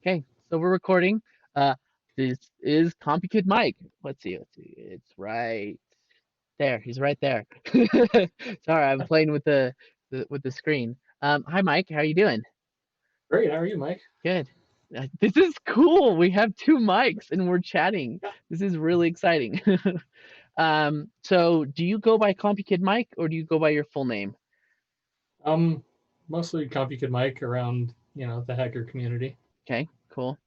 Okay, so we're recording. Uh, this is compukidmike. Let's see. It's right there. He's right there. Sorry, I'm playing with the screen. Hi Mike, how are you doing? Great. How are you, Mike? Good. This is cool. We have two mics and we're chatting. This is really exciting. So do you go by compukid Mike or do you go by your full name? Um, Mostly Compukid Mike around, the hacker community. Okay, cool.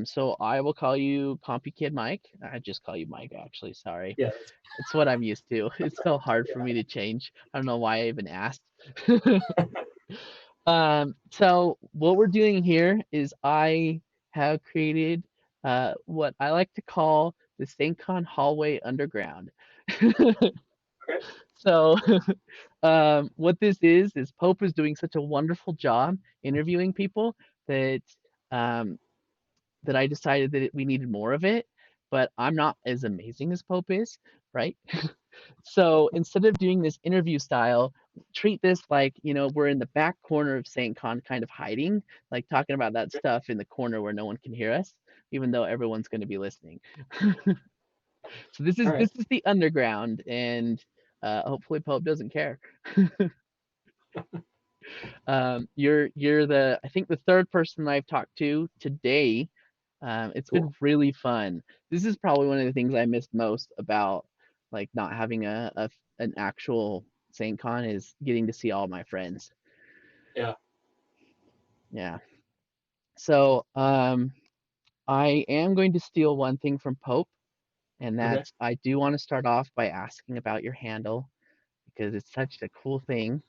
So I will call you compukid Mike. I just call you Mike actually. Sorry. Yeah, It's what I'm used to. It's so hard for me to change. I don't know why I even asked. So what we're doing here is I have created what I like to call the SAINTCON Hallway Underground. okay. So what this is Pope is doing such a wonderful job interviewing people that um, that I decided that we needed more of it. But I'm not as amazing as Pope is, right? So instead of doing this interview style, treat this like, we're in the back corner of SaintCon kind of hiding, like talking about that stuff in the corner where no one can hear us, even though everyone's going to be listening. So this All is right. this is the underground, and hopefully Pope doesn't care. You're the I think the third person I've talked to today. It's been Cool. really fun. This is probably one of the things I missed most about like not having an actual SaintCon is getting to see all my friends. Yeah. Yeah. So I am going to steal one thing from Pope, and Okay. that's I do want to start off by asking about your handle because it's such a cool thing.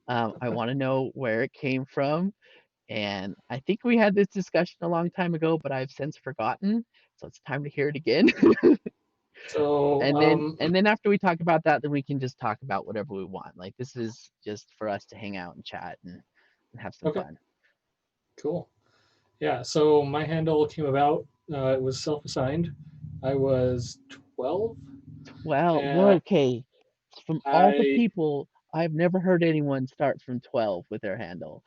I want to know where it came from. And I think we had this discussion a long time ago, but I've since forgotten. So it's time to hear it again. So, And then after we talk about that, then we can just talk about whatever we want. Like this is just for us to hang out and chat and have some okay. fun. Cool. Yeah. So my handle came about. It was self-assigned. I was 12, Well, and okay. From all the I people, I've never heard anyone start from 12 with their handle.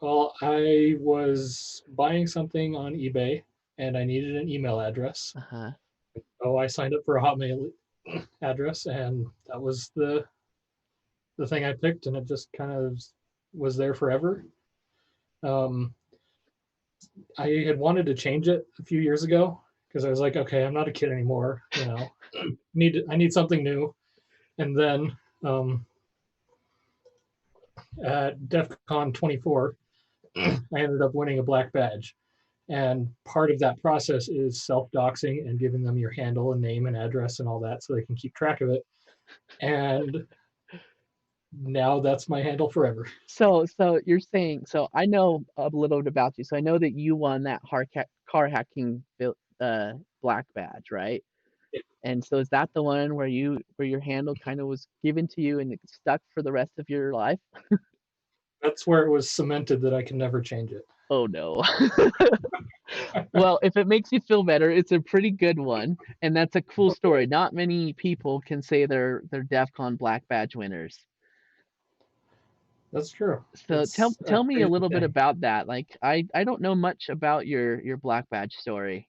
I was buying something on eBay, and I needed an email address. Uh-huh. So I signed up for a Hotmail address, and that was the thing I picked, and it just kind of was there forever. Um, I had wanted to change it a few years ago because I was like, okay, I'm not a kid anymore. I need something new. And then at DEF CON 24, I ended up winning a black badge. And part of that process is self doxing and giving them your handle and name and address and all that so they can keep track of it. And now that's my handle forever. So you're saying, so I know a little bit about you. So I know that you won that car hacking black badge, right? And so is that the one where your handle kind of was given to you and it stuck for the rest of your life? That's where it was cemented that I can never change it. Oh no. Well, if it makes you feel better, it's a pretty good one, and that's a cool story. Not many people can say they're DEF CON black badge winners. That's true. So tell It's a tell me a crazy little bit thing. about that. Like I don't know much about your black badge story.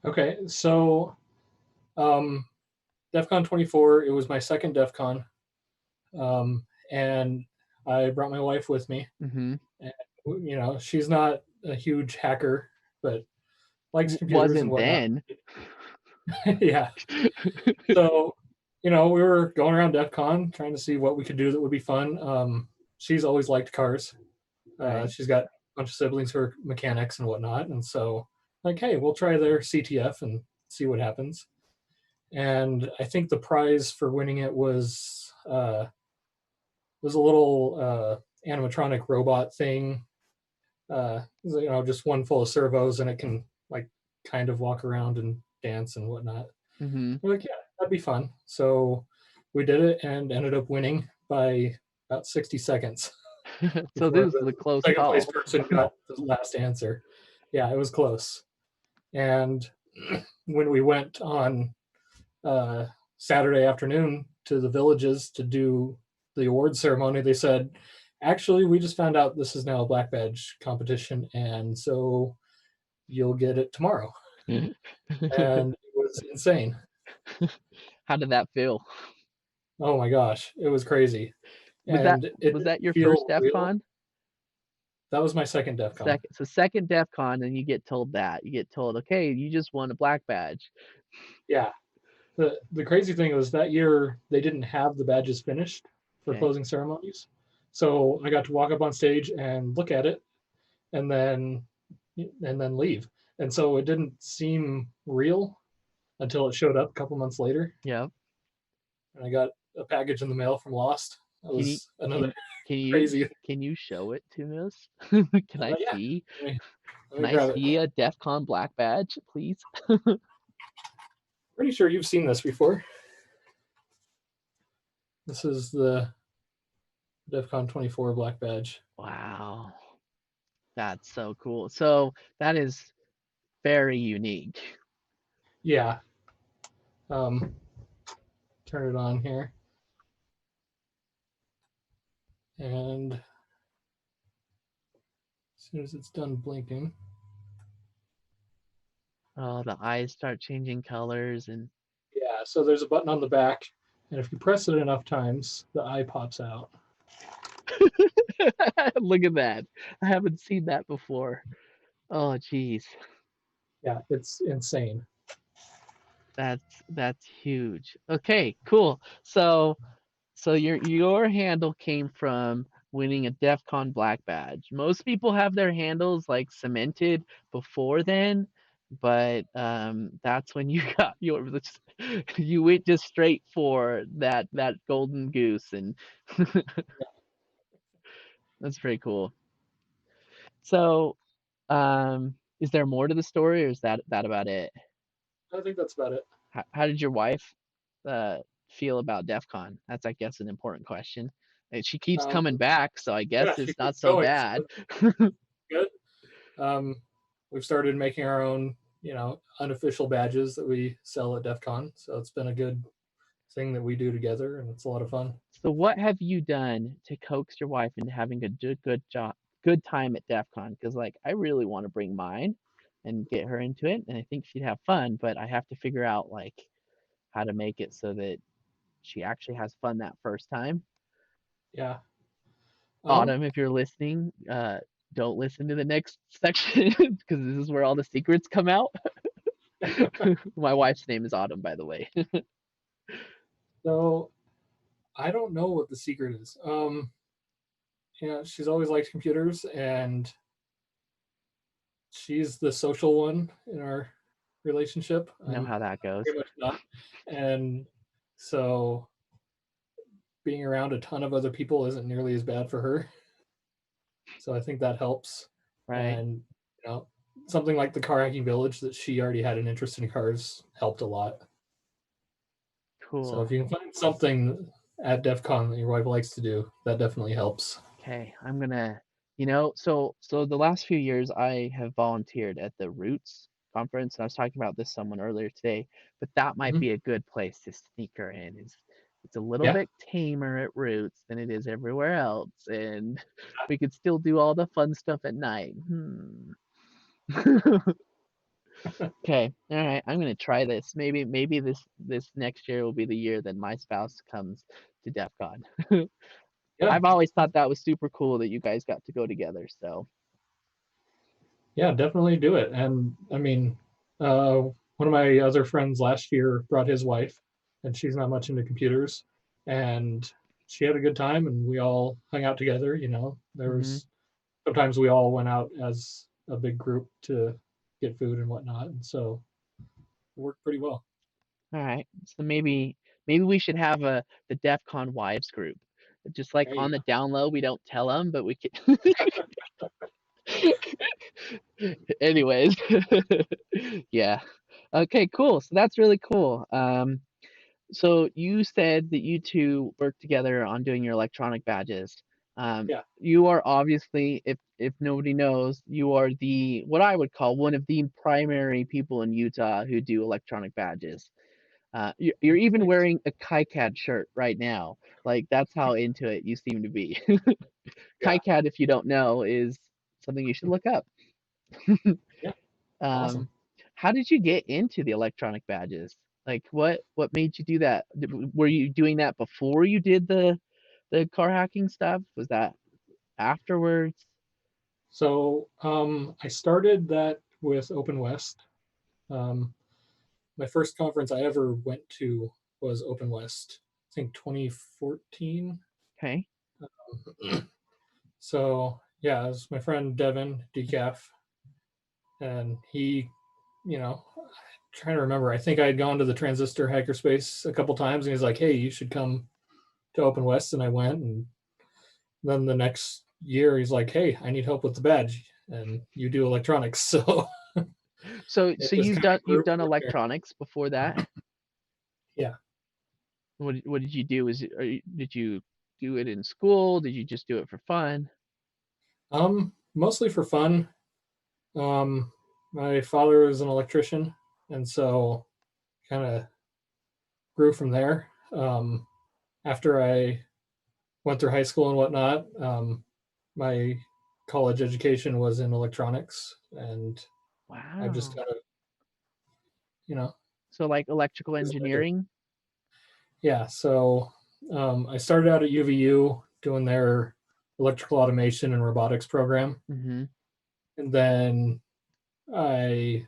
Okay, so um, DEF CON 24, it was my second DEF CON. And I brought my wife with me. Hmm. And, she's not a huge hacker, but likes computers and Wasn't whatnot. then. Yeah. So, we were going around DEF CON trying to see what we could do that would be fun. She's always liked cars. Right. She's got a bunch of siblings who are mechanics and whatnot. And so, like, hey, we'll try their CTF and see what happens. And I think the prize for winning it was a little animatronic robot thing. Just one full of servos, and it can like kind of walk around and dance and whatnot. Hmm. We're like, yeah, that'd be fun. So we did it and ended up winning by about 60 seconds So before this is the a close second place call. person got the last answer. Yeah, it was close. And when we went on uh, Saturday afternoon to the villages to do the award ceremony, they said, Actually, we just found out this is now a black badge competition, and so you'll get it tomorrow. And it was insane. How did that feel? Oh my gosh, it was crazy. Was that And it was didn't that your first feel DEF real. CON? That was my second DEF CON. Second DEF CON, and you get told that. You get told, okay, you just won a black badge. Yeah. The crazy thing was that year they didn't have the badges finished for Okay. closing ceremonies. So I got to walk up on stage and look at it and then leave. And so it didn't seem real until it showed up a couple months later, Yep. and I got a package in the mail from Lost. That Can you was another can can you crazy. can you show it to us? Can I Yeah, see? let Can me I grab it. see a DEF CON black badge, please? Pretty sure you've seen this before. This is the DEF CON 24 black badge. Wow. That's so cool. So that is very unique. Yeah. Um, turn it on here. And as soon as it's done blinking, Oh, the eyes start changing colors and yeah, so there's a button on the back, and if you press it enough times, the eye pops out. look at that. I haven't seen that before. Oh, geez. Yeah, it's insane. That's huge. Okay, cool. So your handle came from winning a DEF CON black badge. Most people have their handles like cemented before then, but that's when you got your you went just straight for that golden goose, and that's pretty cool. So, is there more to the story, or is that about it? I think that's about it. How did your wife uh feel about DEF CON? That's, I guess, an important question. And she keeps Um, coming back, so I yeah, guess she it's not keeps so going, bad. so good. Um, we've started making our own, unofficial badges that we sell at DEF CON. So it's been a good thing that we do together, and it's a lot of fun. So what have you done to coax your wife into having a good time at DEF CON? Because like I really want to bring mine and get her into it, and I think she'd have fun, but I have to figure out like how to make it so that she actually has fun that first time. Yeah. Um, Autumn, if you're listening, don't listen to the next section because this is where all the secrets come out. My wife's name is Autumn, by the way. so I don't know what the secret is. She's always liked computers, and she's the social one in our relationship. You know I'm how that goes, pretty much not. And so being around a ton of other people isn't nearly as bad for her. So I think that helps. right? And, you know, something like the car hacking village that she already had an interest in cars helped a lot. So if Cool. you can find something at DEF CON that your wife likes to do, that definitely helps. Okay, I'm gonna, so the last few years I have volunteered at the Roots conference, and I was talking about this someone earlier today, but that might Hmm. be a good place to sneak her in. It's a little Yeah. bit tamer at Roots than it is everywhere else, and we could still do all the fun stuff at night. Okay, all right, I'm gonna try this. Maybe this next year will be the year that my spouse comes to DEF CON. Yeah. I've always thought that was super cool that you guys got to go together. So, Yeah, definitely do it. And I mean, one of my other friends last year brought his wife, and she's not much into computers, and she had a good time, and we all hung out together. There mhm. was sometimes we all went out as a big group to get food and whatnot, and so it worked pretty well. All right. So maybe we should have the DEF CON wives group. Just like There you on the go. down low, we don't tell them, but we can. Anyways, yeah. Okay, cool. So that's really cool. So you said that you two work together on doing your electronic badges. Yeah, You are obviously, if nobody knows, you are the what I would call one of the primary people in Utah who do electronic badges. You're even thanks. wearing a KiCad shirt right now. Like that's how into it you seem to be. Yeah. KiCad, if you don't know, is something you should look up. Yeah. Um, Awesome. how did you get into the electronic badges? Like, what made you do that? Were you doing that before you did the car hacking stuff? Was that afterwards? So I started that with Open West. Um, my first conference I ever went to was Open West. I think 2014. Okay. So yeah, it was my friend Devin Decaf, and he, you know, trying to remember. I think I had gone to the Transistor Hackerspace a couple times, and he's like, "Hey, you should come to Open West," and I went. And then the next year, he's like, "Hey, I need help with the badge, and you do electronics." So it So just kind of you've grew done from there. electronics before that. Yeah. What did you do? Did you do it in school? Did you just do it for fun? Mostly for fun. My father is an electrician, and so kind of grew from there. After I went through high school and whatnot, my college education was in electronics, and I've just Wow. kind of, you know, So like electrical is what I did. engineering? Yeah. So I started out at UVU doing their electrical automation and robotics program, Mm-hmm. and then I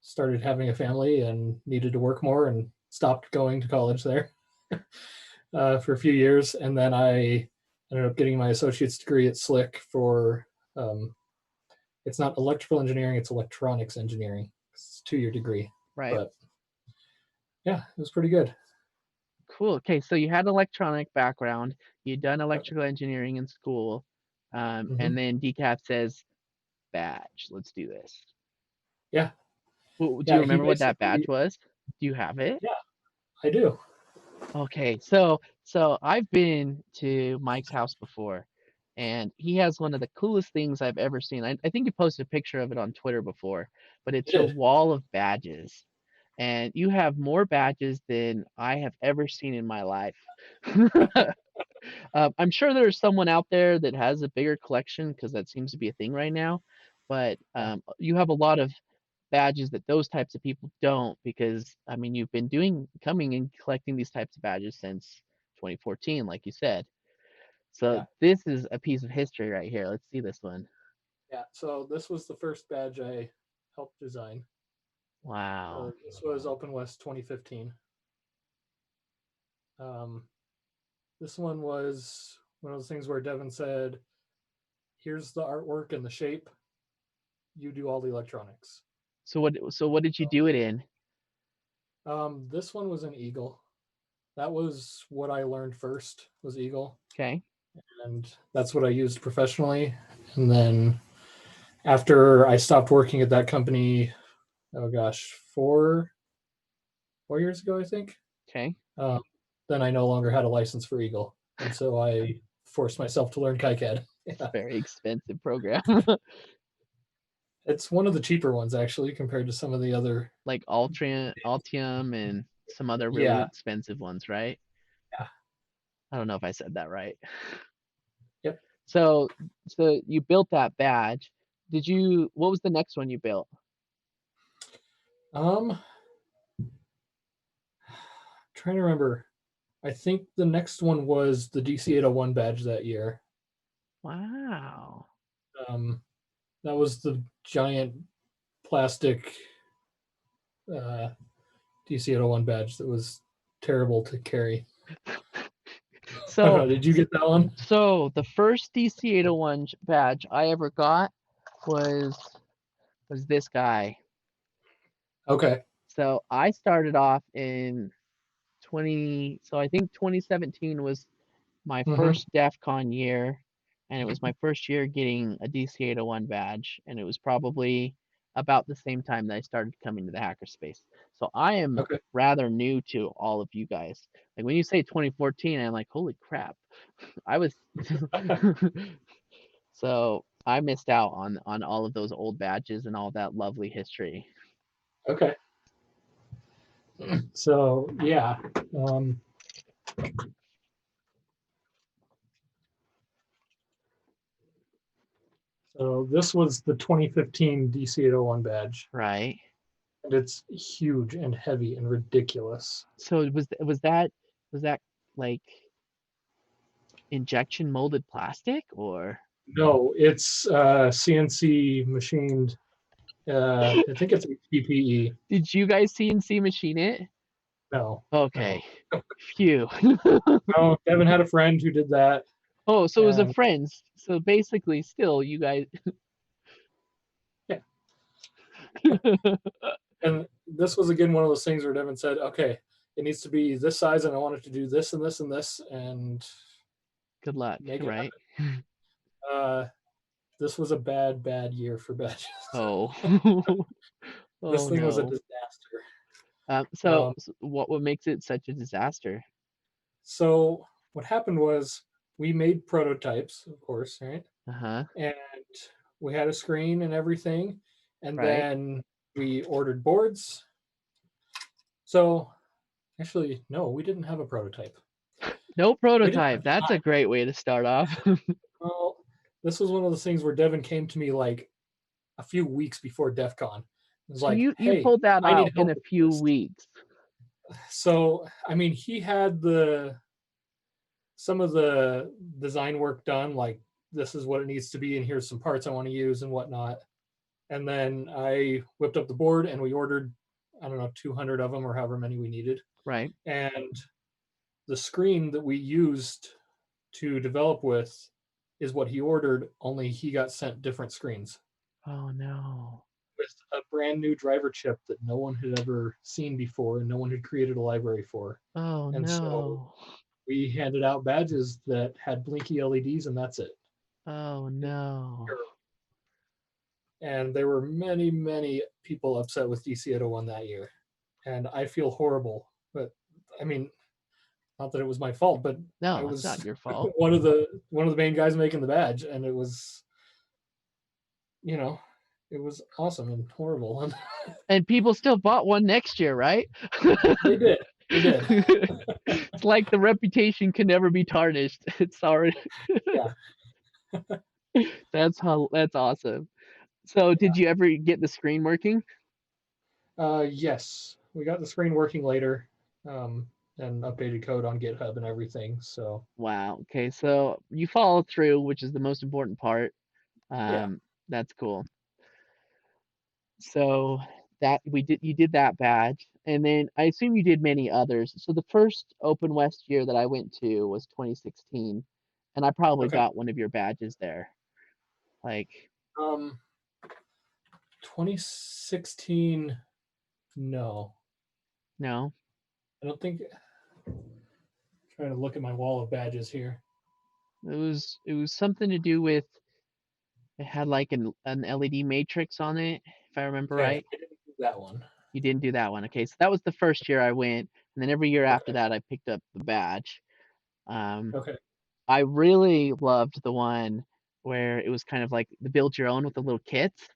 started having a family and needed to work more and stopped going to college there for a few years. And then I ended up getting my associate's degree at Slick for um, it's not electrical engineering, it's electronics engineering. It's a 2 year degree. Right. But yeah, it was pretty good. Cool. Okay, so you had electronic background, you'd done Yep. electrical engineering in school, Mm-hmm. and then DCAT says, badge, let's do this. Yeah. Do you Yeah. He remember what that basically, badge was? Do you have it? yeah, I do. Okay, so I've been to Mike's house before, and he has one of the coolest things I've ever seen. I think you posted a picture of it on Twitter before, but I it's a did. wall of badges, and you have more badges than I have ever seen in my life. I'm sure there's someone out there that has a bigger collection because that seems to be a thing right now, but Yeah. you have a lot of badges that those types of people don't because I mean you've been coming and collecting these types of badges since 2014 like you said. So Yeah. this is a piece of history right here. Let's see this one. Yeah. So this was the first badge I helped design. Wow. This was Open West 2015. Um, this one was one of those things where Devin said, "Here's the artwork and the shape. You do all the electronics." So what did you do it in? This one was an eagle. That was what I learned first was eagle, Okay. and that's what I used professionally. And then after I stopped working at that company, oh gosh, 4 years ago, I think. Okay. Um, then I no longer had a license for eagle, and so I forced myself to learn KiCad. It's a Yeah. very expensive program. It's one of the cheaper ones actually compared to some of the other. Like Altium and some other really Yeah. expensive ones, right? Yeah. I don't know if I said that right. Yep. So so you built that badge. What was the next one you built? Um, trying to remember. I think the next one was the DC 801 badge that year. Wow. Um, that was the giant plastic uh, DC 801 badge that was terrible to carry. I don't So know. Did you get that one? so the first DC 801 badge I ever got was this guy. Okay. So I started off in so I think 2017 was my Mm-hmm. first DEF CON year, and it was my first year getting a DC 801 badge, and it was probably about the same time that I started coming to the hackerspace. So I am Okay. rather new to all of you guys. Like when you say 2014, I'm like, holy crap. I was so I missed out on all of those old badges and all that lovely history. Okay. So yeah, um, So this was the 2015 DC-801 badge, Right. and it's huge and heavy and ridiculous. So was that like injection molded plastic or No, it's CNC machined. I think it's PPE. did you guys CNC machine it? No, Okay. no, Phew. no. Devin had a friend who did that, Oh, so it was a and friend's. So basically still you guys yeah. And this was again one of those things where Devin said, "Okay, it needs to be this size, and I want it to do this and this and this, and good luck, make it right? happen." This was a bad, bad year for badges. Oh. This Oh thing was a no. disaster. So, Um, what makes it such a disaster? so what happened was we made prototypes, of course, right? Uh-huh. And we had a screen and everything, and Right? then we ordered boards. So actually, no, we didn't have a prototype. No We didn't have prototype. That's a time. great way to start off. Well, this was one of those things where Devin came to me like a few weeks before DEF CON. It was So like, you hey, pulled that I need out in help a with few this. weeks. So, I mean, he had the some of the design work done, like this is what it needs to be, and here's some parts I want to use and whatnot. And then I whipped up the board and we ordered, I don't know, 200 of them or however many we needed. Right? And the screen that we used to develop with is what he ordered, only he got sent different screens Oh no. with a brand new driver chip that no one had ever seen before and no one had created a library for. Oh And so no. we handed out badges that had blinky LEDs and that's it. Oh no. And there were many, many people upset with DC-801 that year. And I feel horrible. But I mean, not that it was my fault, but I No, it's not was your fault. one of the main guys making the badge, and it was, you know, it was awesome and horrible. And And people still bought one next year, right? they did. They did. It's like the reputation can never be tarnished. It's already Yeah. that's awesome. So did you ever get the screen working? Yes. We got the screen working later, um, and updated code on GitHub and everything. So Wow. Okay, so you follow through, which is the most important part. yeah. That's cool. So that we did you did that badge, and then I assume you did many others. So the first Open West year that I went to was 2016, and I probably Okay. got one of your badges there. Like, 2016. No, no, I don't think. Trying to look at my wall of badges here. it was something to do with it had like an LED matrix on it, if I remember Okay, right. I didn't do that one. You didn't do that one. Okay, so that was the first year I went, and then every year after Okay. that I picked up the badge. Um, Okay. I really loved the one where it was kind of like the build your own with the little kits.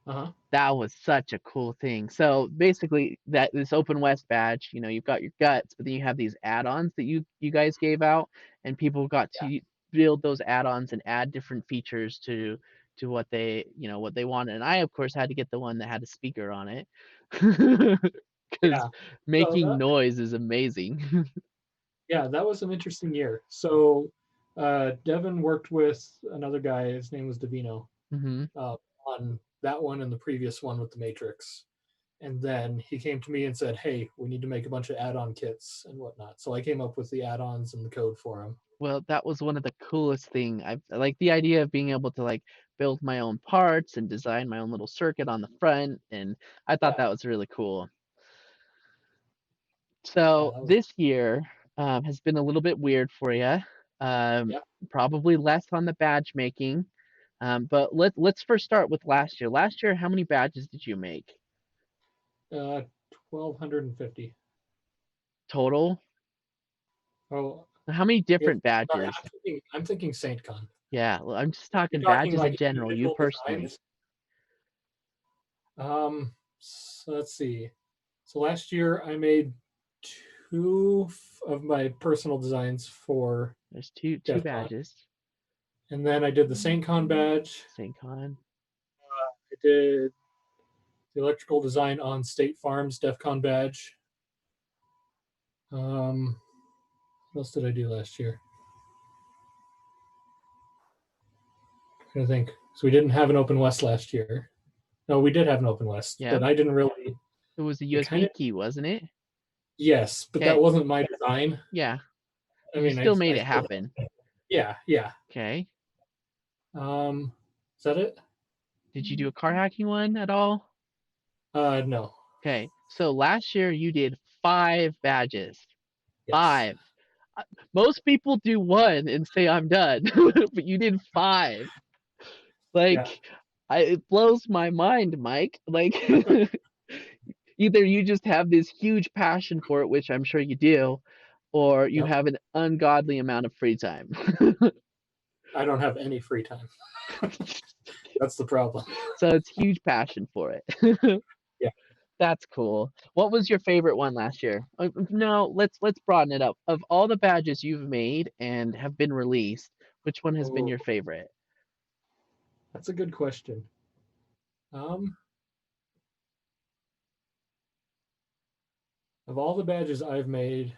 Uh huh. That was such a cool thing. So basically, that this Open West badge, you've got your guts, but then you have these add-ons that you guys gave out, and people got Yeah. to build those add-ons and add different features to what they wanted. And I, of course, had to get the one that had a speaker on it because Yeah. So making that noise is amazing. yeah, that was an interesting year. So Devin worked with another guy. His name was Davino, hmm uh, on that one and the previous one with the Matrix. And then he came to me and said, "Hey, we need to make a bunch of add-on kits and whatnot." So I came up with the add-ons and the code for him. Well, that was one of the coolest thing. I like the idea of being able to like build my own parts and design my own little circuit on the front, and I thought Yeah. that was really cool. Yeah. So That was this year has been a little bit weird for you. Um, yeah. Probably less on the badge making. But let's first start with last year. Last year, how many badges did you make 1,250. total? Oh, How many yeah. different Sorry, badges? I'm thinking SaintCon. Yeah, well, I'm just You're talking talking badges in like general, you individual personally. designs. So let's see. So last year I made two of my personal designs for There's two DEF CON. badges. And then I did the SAINTCON badge. SAINTCON. I did the electrical design on State Farm's DEF CON badge. What else did I do last year? I'm trying to think. So we didn't have an Open West last year. No, we did have an Open West, but Yep. I didn't really. It was a I kind USB of key, wasn't it? yes, but that Okay. wasn't my design. Yeah. I But you mean, still made I it still happen. yeah, yeah. Okay. Is that it? Did you do a car hacking one at all? No. Okay. So last year you did 5 badges. Yes. 5. Most people do one and say I'm done, but you did 5. Yeah. Like, it blows my mind, Mike. Like, either you just have this huge passion for it, which I'm sure you do, or you Yep. have an ungodly amount of free time. I don't have any free time. That's the problem. So it's huge passion for it. Yeah. That's cool. What was your favorite one last year? No, let's broaden it up. Of all the badges you've made and have been released, which one has been Oh, your favorite? that's a good question. Um, of all the badges I've made,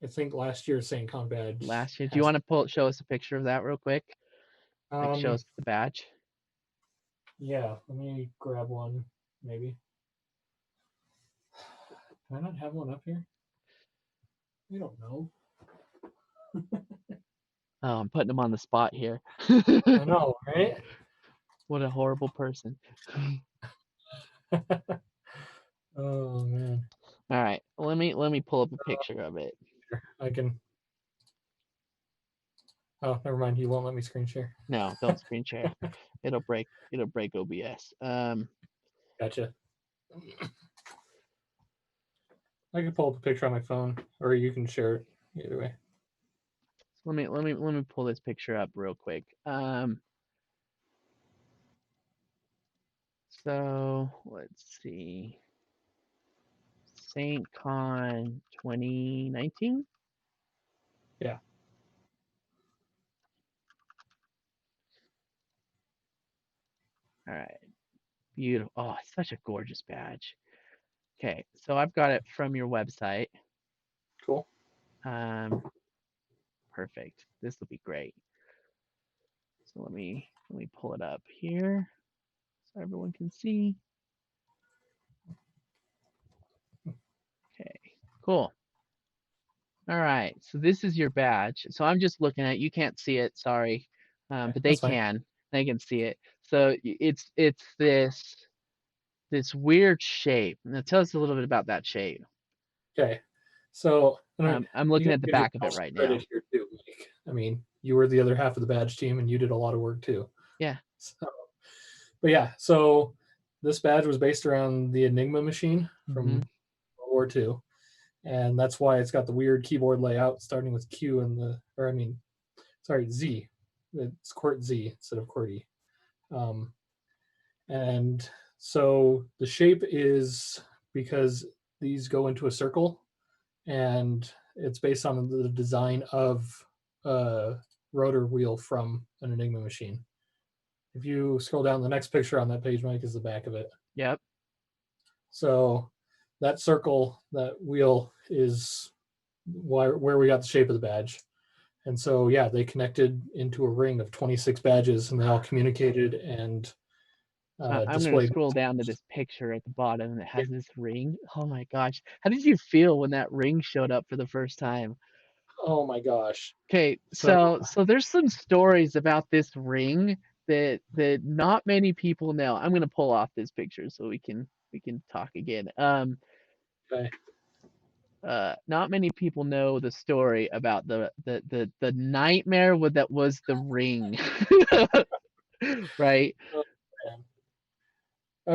I think last year's SaintCon badge Last year. Do you has. want to show us a picture of that real quick? Like show Um, us the badge. yeah. Let me grab one. Maybe. Do I not have one up here? I don't know. Oh, I'm putting him on the spot here. I know, right? What a horrible person. Oh man. All right, let me pull up a picture of it. I can. Oh, never mind. You won't let me screen share. No, don't screen share. It'll break OBS. Gotcha. I can pull up a picture on my phone, or you can share it. Either way. Let me pull this picture up real quick. So let's see. SaintCon 2019. Yeah. All right, beautiful. Oh, it's such a gorgeous badge. Okay, so I've got it from your website. Cool. Um, Perfect. This will be great. So let me pull it up here so everyone can see. Okay, cool. All right, so this is your badge. So I'm just looking at it. You can't see it, sorry, Okay, but they that's fine. can. They can see it. So it's this weird shape. Now tell us a little bit about that shape. Okay. So I'm you looking got at to the give back of it yourself right now. credit here too, Mike. I mean, you were the other half of the badge team, and you did a lot of work too. Yeah. So, but yeah, so this badge was based around the Enigma machine Mm-hmm. from World War II, and that's why it's got the weird keyboard layout, starting with Q and or I mean, sorry, Z. It's Qrt Z instead of QWERTY. Um, and so the shape is because these go into a circle, and it's based on the design of a rotor wheel from an Enigma machine. If you scroll down, the next picture on that page, Mike, is the back of it. Yep. So that circle, that wheel, is where we got the shape of the badge. And so, yeah, they connected into a ring of 26 badges, and they all communicated and So I'm gonna displayed. scroll down to this picture at the bottom and it Yeah. has this ring. Oh my gosh. How did you feel when that ring showed up for the first time? Oh my gosh. Okay, So, so there's some stories about this ring that not many people know. I'm gonna pull off this picture so we can talk again. okay. Not many people know the story about the nightmare that was the ring, right? Oh, man.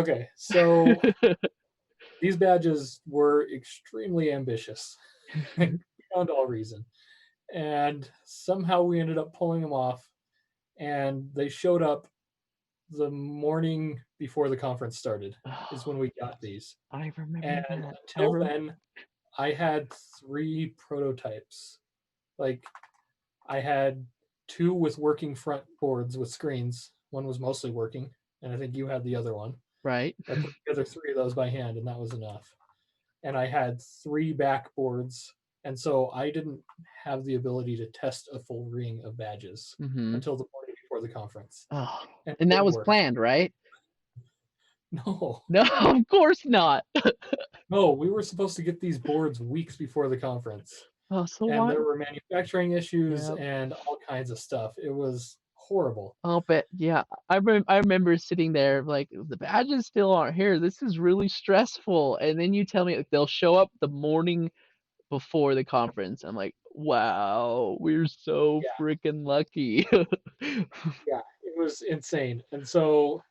Okay. So these badges were extremely ambitious beyond all reason. And somehow we ended up pulling them off, and they showed up the morning before the conference started, is when Oh, we got yes, these. I remember And that. until then, I had 3 prototypes. Like, I had two with working front boards with screens. One was mostly working, and I think you had the other one. Right. I put together three of those by hand, and that was enough. And I had three backboards, and so I didn't have the ability to test a full ring of badges Mm-hmm. until the morning before the conference, Oh, and it and that didn't was work. planned, right? No, No, of course not. no, we were supposed to get these boards weeks before the conference, Oh, so and why? there were manufacturing issues Yeah. and all kinds of stuff. It was horrible. I'll bet. Yeah, I remember sitting there like the badges still aren't here. This is really stressful. And then you tell me like, they'll show up the morning before the conference. I'm like, wow, we're so Yeah, freaking lucky. yeah, it was insane. And so,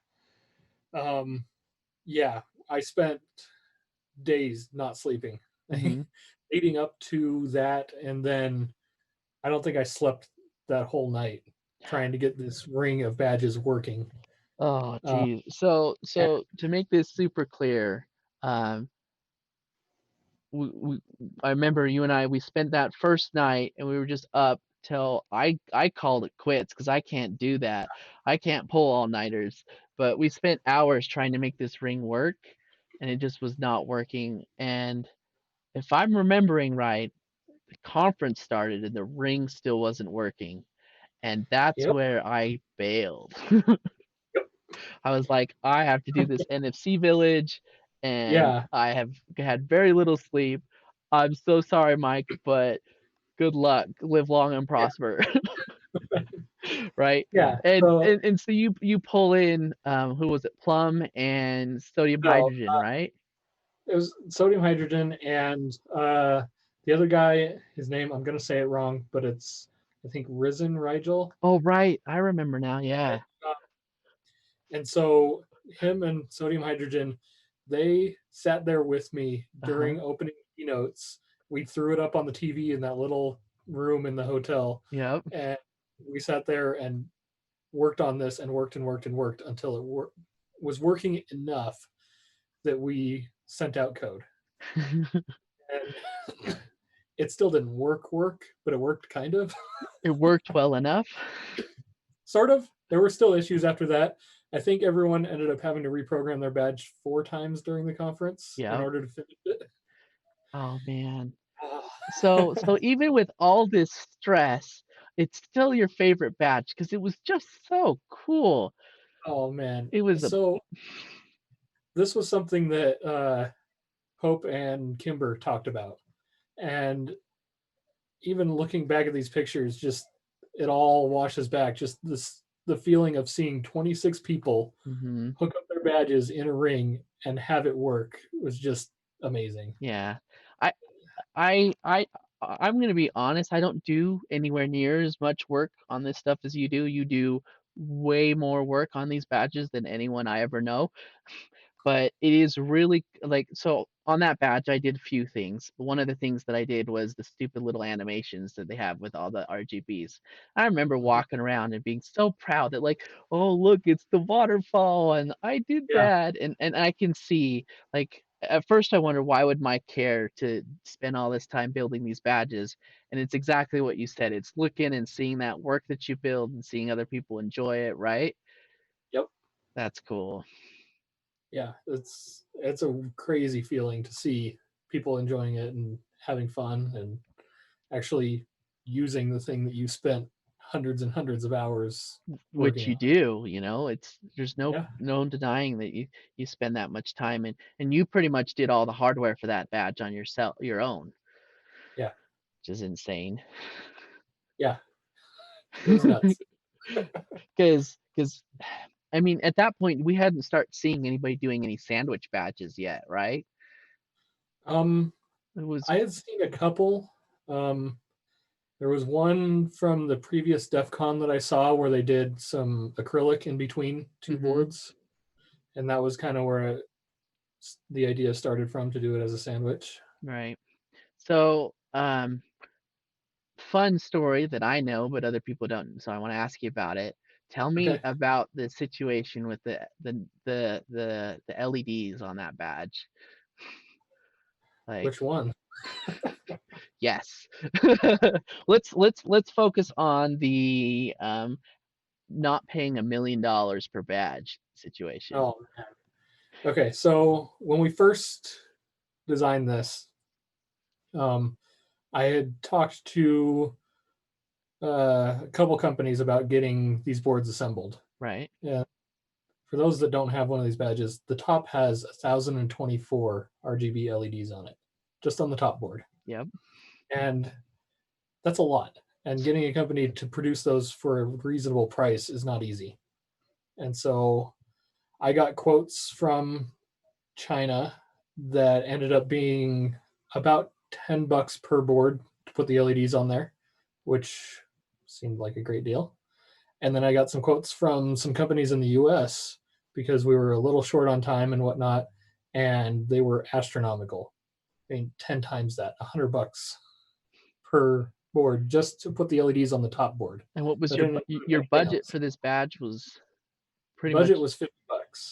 um, yeah, I spent days not sleeping Hmm. leading up to that, and then I don't think I slept that whole night trying to get this ring of badges working. Oh, Uh, geez. So, and, so to make this super clear, um, we I remember you and we spent that first night and we were just up till I called it quits because I can't do that. I can't pull all-nighters. But we spent hours trying to make this ring work and it just was not working. And if I'm remembering right, the conference started and the ring still wasn't working. And that's yep, where I bailed. yep, I was like, I have to do this NFC village, and yeah, I have had very little sleep. I'm so sorry, Mike, but good luck. Live long and yeah, prosper. Right? yeah. And, So and and so you pull in who was it? Plum and sodium no, hydrogen, right? it was sodium hydrogen and the other guy. His name I'm gonna say it wrong, but it's I think Risen Rigel. Oh, right. I remember now. And, Yeah. and so him and sodium hydrogen, they sat there with me Uh-huh. during opening keynotes. We threw it up on the TV in that little room in the hotel, Yep. and we sat there and worked on this and worked and worked and worked until was working enough that we sent out code. And it still didn't work, but it worked kind of. It worked well enough. Sort of. There were still issues after that. I think everyone ended up having to reprogram their badge 4 times during the conference in Yep. order to finish it. Oh man. So even with all this stress, it's still your favorite badge because it was just so cool. Oh man. It was a So this was something that Hope and Kimber talked about. And even looking back at these pictures, just it all washes back. Just this the feeling of seeing 26 people mhm. hook up their badges in a ring and have it work was just amazing. Yeah. I I I'm gonna be honest, I don't do anywhere near as much work on this stuff as you do. You do way more work on these badges than anyone I ever know. But it is really like so on that badge I did a few things. One of the things that I did was the stupid little animations that they have with all the RGBs. I remember Mhm. walking around and being so proud that like, oh look, it's the waterfall and I did Yeah. that and I can see like at first I wonder why would Mike care to spend all this time building these badges, and it's exactly what you said. It's looking and seeing that work that you build and seeing other people enjoy it, right? Yep. That's cool. Yeah. It's a crazy feeling to see people enjoying it and having fun and actually using the thing that you spent hundreds and hundreds of hours Which working you on. do, it's there's Yeah. no denying that you spend that much time and you pretty much did all the hardware for that badge on your own, Yeah. which is insane. Yeah. It was nuts. Because I mean at that point we hadn't started seeing anybody doing any sandwich badges yet, right? Um It was I had seen a couple. Um there was one from the previous DEF CON that I saw where they did some acrylic in between two mhm, boards, and that was kind of where the idea started from to do it as a sandwich. right. So, fun story that I know, but other people don't, so I want to ask you about it. Tell me Okay, about the situation with the LEDs on that badge. Like, which one? Yes. Let's focus on the not paying $1 million per badge situation. Oh man. Okay, so when we first designed this, um, I had talked to a couple companies about getting these boards assembled. Right. Yeah. For those that don't have one of these badges, the top has 1,024 RGB LEDs on it, just on the top board, Yep. and that's a lot. And getting a company to produce those for a reasonable price is not easy. And so I got quotes from China that ended up being about $10 per board to put the LEDs on there, which seemed like a great deal. And then I got some quotes from some companies in the US because we were a little short on time and whatnot, and they were astronomical. I mean, 10 times that, $100 per board just to put the LEDs on the top board. And what was That didn't include your anything budget else. for this badge was The pretty budget much was $50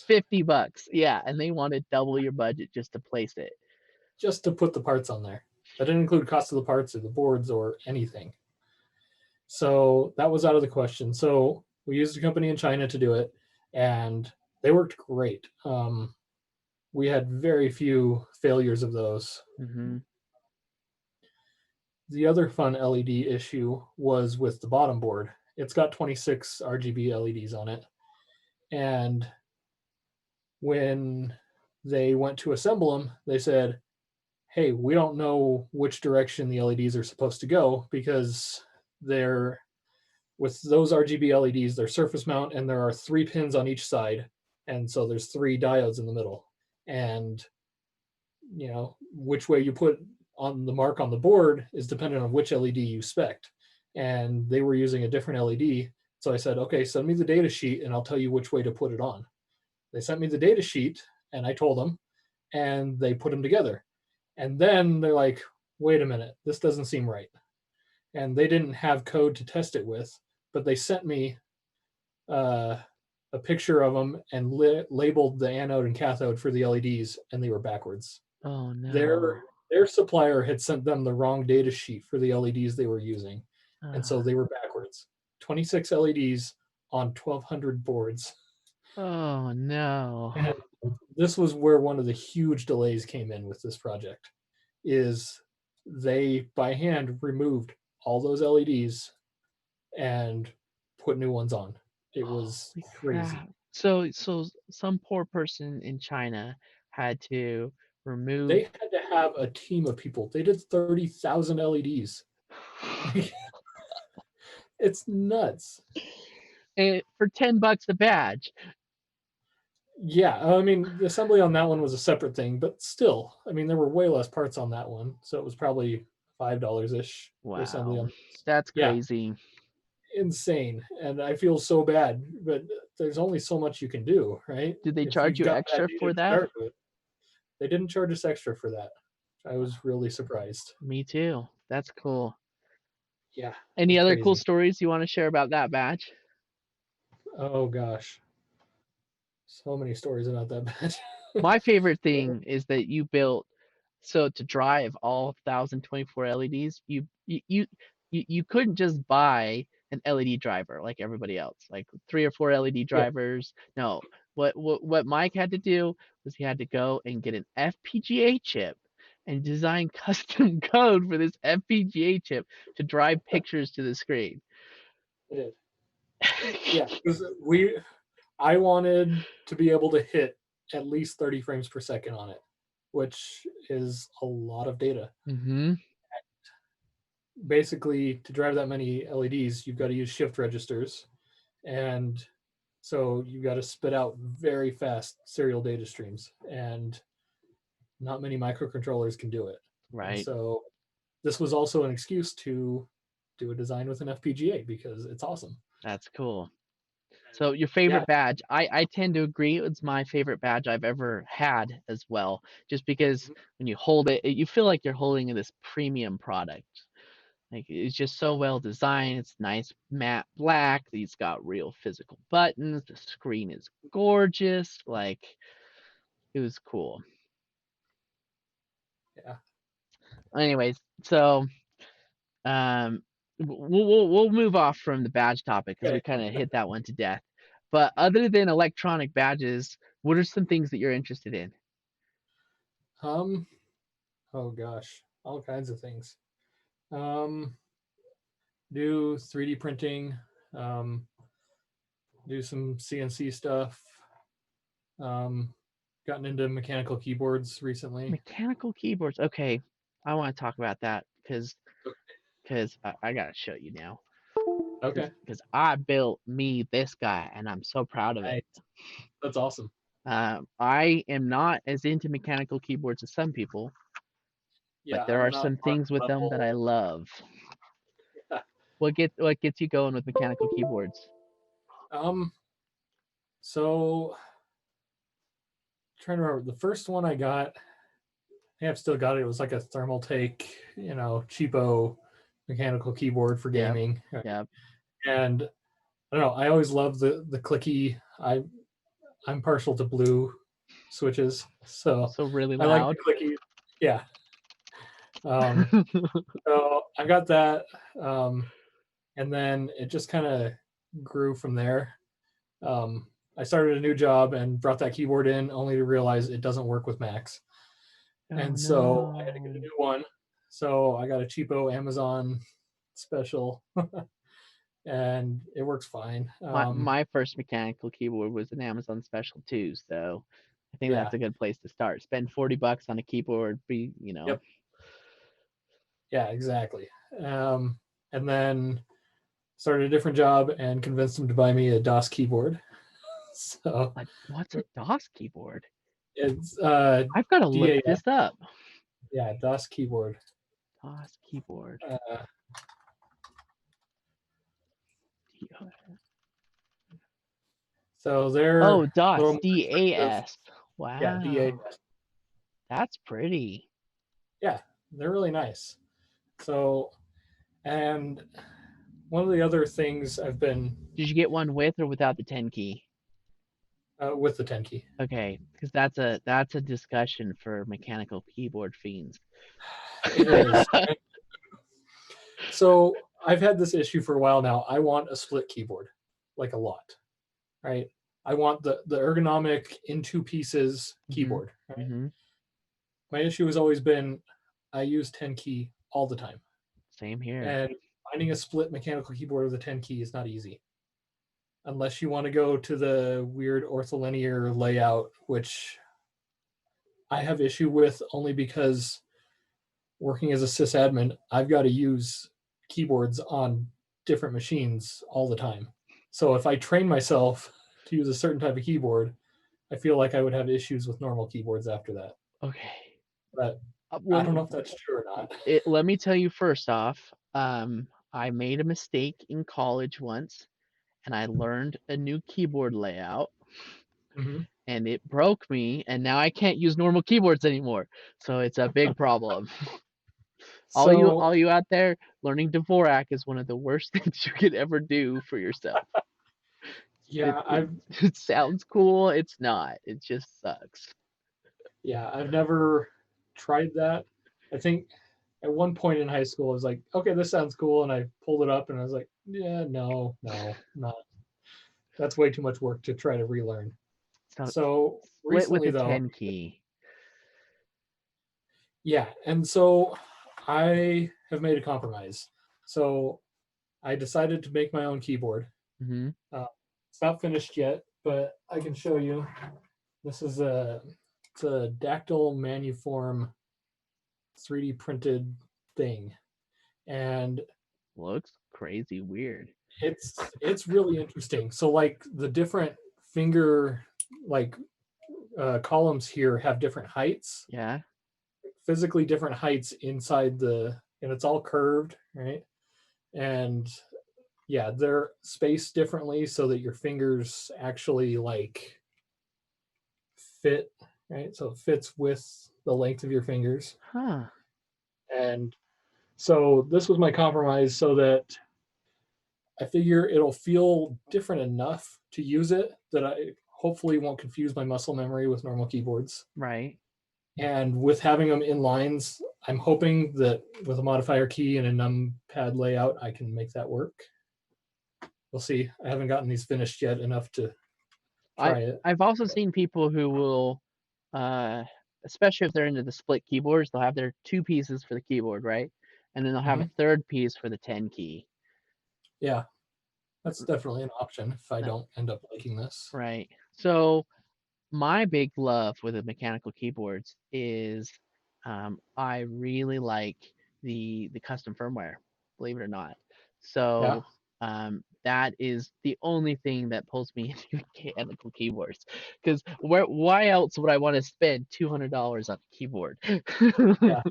$50. Yeah, and they wanted double your budget just to place it. just to put the parts on there. That didn't include cost of the parts or the boards or anything. So that was out of the question. So we used a company in China to do it, and they worked great. We had very few failures of those. Hmm. The other fun LED issue was with the bottom board. It's got 26 RGB LEDs on it. And when they went to assemble them, they said, hey, we don't know which direction the LEDs are supposed to go because they're with those RGB LEDs, they're surface mount and there are 3 pins on each side. And so there's 3 diodes in the middle. And which way you put on the mark on the board is dependent on which LED you spec. And they were using a different LED. So I said, okay, send me the data sheet and I'll tell you which way to put it on. They sent me the data sheet and I told them, and they put them together. And then they're like, wait a minute, this doesn't seem right. And they didn't have code to test it with, but they sent me uh, a picture of them and labeled the anode and cathode for the LEDs, and they were backwards. Oh Their no. their supplier had sent them the wrong data sheet for the LEDs they were using, and so Uh, they were backwards. 26 LEDs on 1,200 boards. oh no. And this was where one of the huge delays came in with this project. Is they by hand removed all those LEDs and put new ones on. It was Holy crazy. crap. So some poor person in China had to remove They had to have a team of people. They did 30,000 LEDs. It's nuts. for $10 a badge. Yeah, I mean, the assembly on that one was a separate thing, but still, I mean, there were way less parts on that one, so it was probably $5 ish for assembly Wow. on this. That's Yeah, crazy. insane, and I feel so bad, but there's only so much you can do, right? Did they If charge you've you got bad extra data for to that? start with, they didn't charge us extra for that. I was really surprised. Me too. That's cool. Yeah, it Any was other cool crazy. stories you want to share about that badge? Oh gosh, so many stories about that badge. My favorite thing is that you built so to drive all 1024 LEDs, you couldn't just buy an LED driver like everybody else, like 3 or 4 LED Yeah, drivers. No, what Mike had to do was he had to go and get an FPGA chip and design custom code for this FPGA chip to drive pictures to the screen. it is. Yeah, because I wanted to be able to hit at least 30 frames per second on it, which is a lot of data. Hmm. Basically, to drive that many LEDs, you've got to use shift registers, and so you've got to spit out very fast serial data streams, and not many microcontrollers can do it. And Right. so this was also an excuse to do a design with an FPGA because it's awesome. That's cool. So your Yeah, favorite badge, I tend to agree. It's my favorite badge I've ever had as well. Just because when you hold it, you feel like you're holding this premium product. Like it's just so well designed. It's nice matte black. It's got real physical buttons. The screen is gorgeous. Like it was cool. yeah. anyways, so we'll move off from the badge topic because Okay. we kind of hit that one to death. But other than electronic badges, what are some things that you're interested in? Um. Oh gosh, all kinds of things. Um. Do 3D printing. Um. Do some CNC stuff. Um. Gotten into mechanical keyboards recently. Mechanical keyboards. Okay, I want to talk about that because I gotta show you now Okay. because I built me this guy and I'm so proud of it. Nice. That's awesome. I am not as into mechanical keyboards as some people, but Yeah, there I'm are not some on things with that them that I level. love. What gets you going with mechanical keyboards? Um. So trying to remember the first one I got. I have still got it. It was like a thermal take, cheapo mechanical keyboard for Yep, gaming. yep. And I don't know. I always love the clicky. I'm partial to blue switches, so So really I like the loud. clicky. Yeah. Um, so I got that, um, and then it just kind of grew from there. I started a new job and brought that keyboard in, only to realize it doesn't work with Macs, Oh and so I had to get a no. new one. So I got a cheapo Amazon special, and it works fine. My first mechanical keyboard was an Amazon special too, so I think Yeah. that's a good place to start. Spend $40 on a keyboard, Yep. Yeah. Exactly. Um, and then started a different job and convinced him to buy me a DOS keyboard. So What's a DOS keyboard? it's I've got to look DAS, this up. yeah, DOS keyboard. DOS keyboard. Uh, so they're Oh, a little DOS, more expensive. DAS. Yeah, Wow, DAS. that's pretty. Yeah, they're really nice. So, and one of the other things I've been Did you get one with or without the 10 key? with the 10 key. Okay, because that's a discussion for mechanical keyboard fiends. It is. So I've had this issue for a while now. I want a split keyboard, like a lot, right? I want the ergonomic in two pieces hmm keyboard. Right? hmm My issue has always been I use 10 key all the time. Same here. And finding a split mechanical keyboard with a 10 key is not easy. Unless you want to go to the weird ortholinear layout, which I have issue with only because working as a sysadmin, I've got to use keyboards on different machines all the time. So if I train myself to use a certain type of keyboard, I feel like I would have issues with normal keyboards after that. Okay. But I don't Well, know if that's true or not. let me tell you first off, I made a mistake in college once, and I learned a new keyboard layout, Mm-hmm. and it broke me, and now I can't use normal keyboards anymore. So it's a big problem. So All you out there, learning Dvorak is one of the worst things you could ever do for yourself. It yeah, it, it sounds cool. It's not. It just sucks. I've never tried that. I think at one point in high school, I was like, okay, this sounds cool, and I pulled it up, and I was like, yeah, no, no, not. That's way too much work to try to relearn. So So split with recently, a though, 10 key. yeah, and so I have made a compromise. So I decided to make my own keyboard. hmm Uh, it's not finished yet, but I can show you. This is it's a dactyl manuform 3D printed thing, and Looks crazy weird. it's really interesting. So like the different finger like columns here have different heights, Yeah. physically different heights inside and it's all curved, right? And yeah, they're spaced differently so that your fingers actually like fit, right? So it fits with the length of your fingers. Huh. And so this was my compromise so that I figure it'll feel different enough to use it that I hopefully won't confuse my muscle memory with normal keyboards. Right. And with having them in lines, I'm hoping that with a modifier key and a numpad layout, I can make that work. We'll see. I haven't gotten these finished yet enough to I try it. I've also seen people who will, uh, especially if they're into the split keyboards, they'll have their two pieces for the keyboard, right? And then they'll have a Hmm. third piece for the 10 key. Yeah, that's definitely an option if I Uh, don't end up liking this. Right. So my big love with the mechanical keyboards is I really like the custom firmware, believe it or not. Yeah, So that is the only thing that pulls me into mechanical keyboards. Because why else would I want to spend $200 on a keyboard? yeah,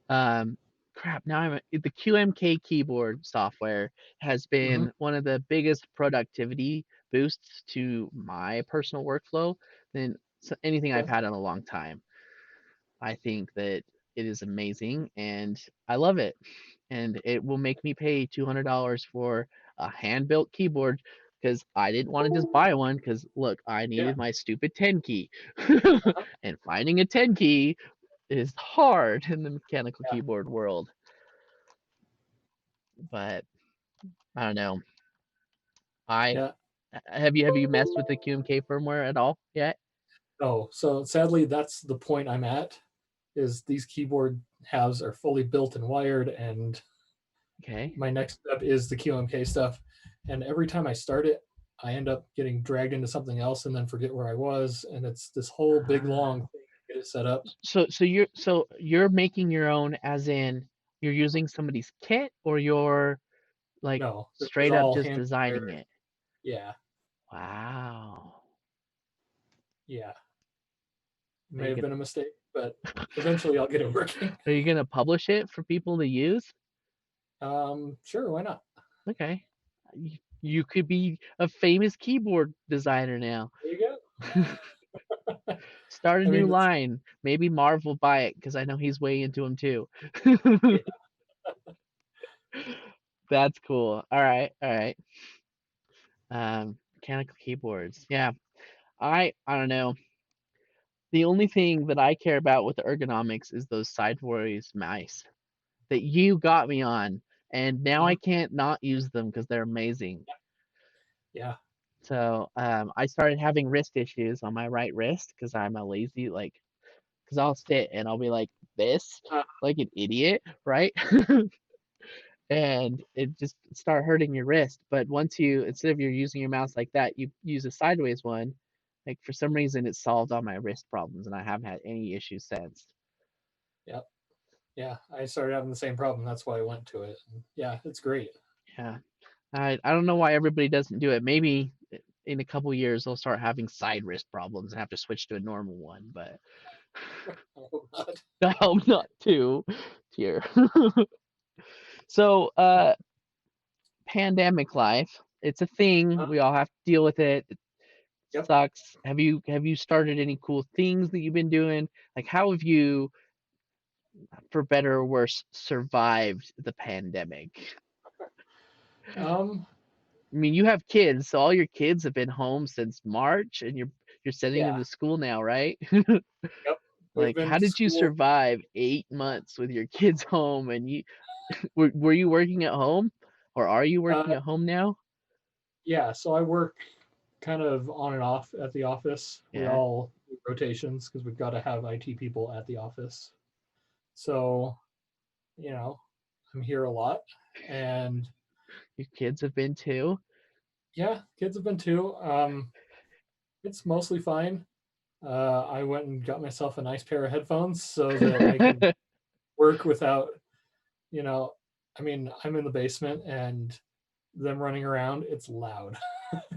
um, crap. Now the QMK keyboard software has hmm, been one of the biggest productivity boosts to my personal workflow than anything I've yeah, had in a long time. I think that it is amazing and I love it. And it will make me pay $200 for a hand built keyboard because I didn't want to just buy one because look, I yeah. needed my stupid 10 key. Uh-huh. And finding a 10 key is hard in the mechanical Yeah, keyboard world. But I don't know. I yeah. have you messed with the QMK firmware at all yet? Oh, so sadly, that's the point I'm at. Is these keyboard halves are fully built and wired, and Okay. my next step is the QMK stuff. And every time I start it, I end up getting dragged into something else and then forget where I was, and it's this whole big Ah. long thing to get it set up. So you're making your own, as in you're using somebody's kit, or you're like No, this is straight up all just hand designing prepared. it? Yeah, Wow. yeah. It Are may you have gonna been a mistake, but eventually I'll get it working. are you gonna publish it for people to use? Sure, why not? Okay. You could be a famous keyboard designer now. There you go. Start a I new mean, it's, line. Maybe Marv will buy it because I know he's way into them too. yeah, That's cool. All right, all right. Mechanical keyboards. Yeah, I don't know. The only thing that I care about with the ergonomics is those sideways mice that you got me on, and now I mhm, can't not use them because they're amazing. yeah, So I started having wrist issues on my right wrist because I'm a lazy because I'll sit and I'll be like this, uh, like an idiot, right? And it just start hurting your wrist. But once you instead of you're using your mouse like that, you use a sideways one. Like for some reason, it solved all my wrist problems, and I haven't had any issues since. yeah, yeah. I started having the same problem. That's why I went to it. And yeah, it's great. Yeah, I don't know why everybody doesn't do it. Maybe in a couple years they'll start having side wrist problems and have to switch to a normal one. But I hope not. I hope not too. Here. So, pandemic life. It's a thing. Uh, We all have to deal with it. yep. Sucks. Have you started any cool things that you've been doing? Like how have you, for better or worse, survived the pandemic? Um, I mean, you have kids, so all your kids have been home since March and you're sending them yeah, to school now, right? yep. We've Like been how to did you school. survive 8 months with your kids home and you were you working at home or are you Uh, working at home now? yeah, so I work kind of on and off at the office. We Yeah. all do rotations because we've got to have IT people at the office. So, you know, I'm here a lot. And Your kids have been too? yeah, kids have been too. It's mostly fine. I went and got myself a nice pair of headphones so that I can work without, you know, I mean, I'm in the basement and them running around, it's loud.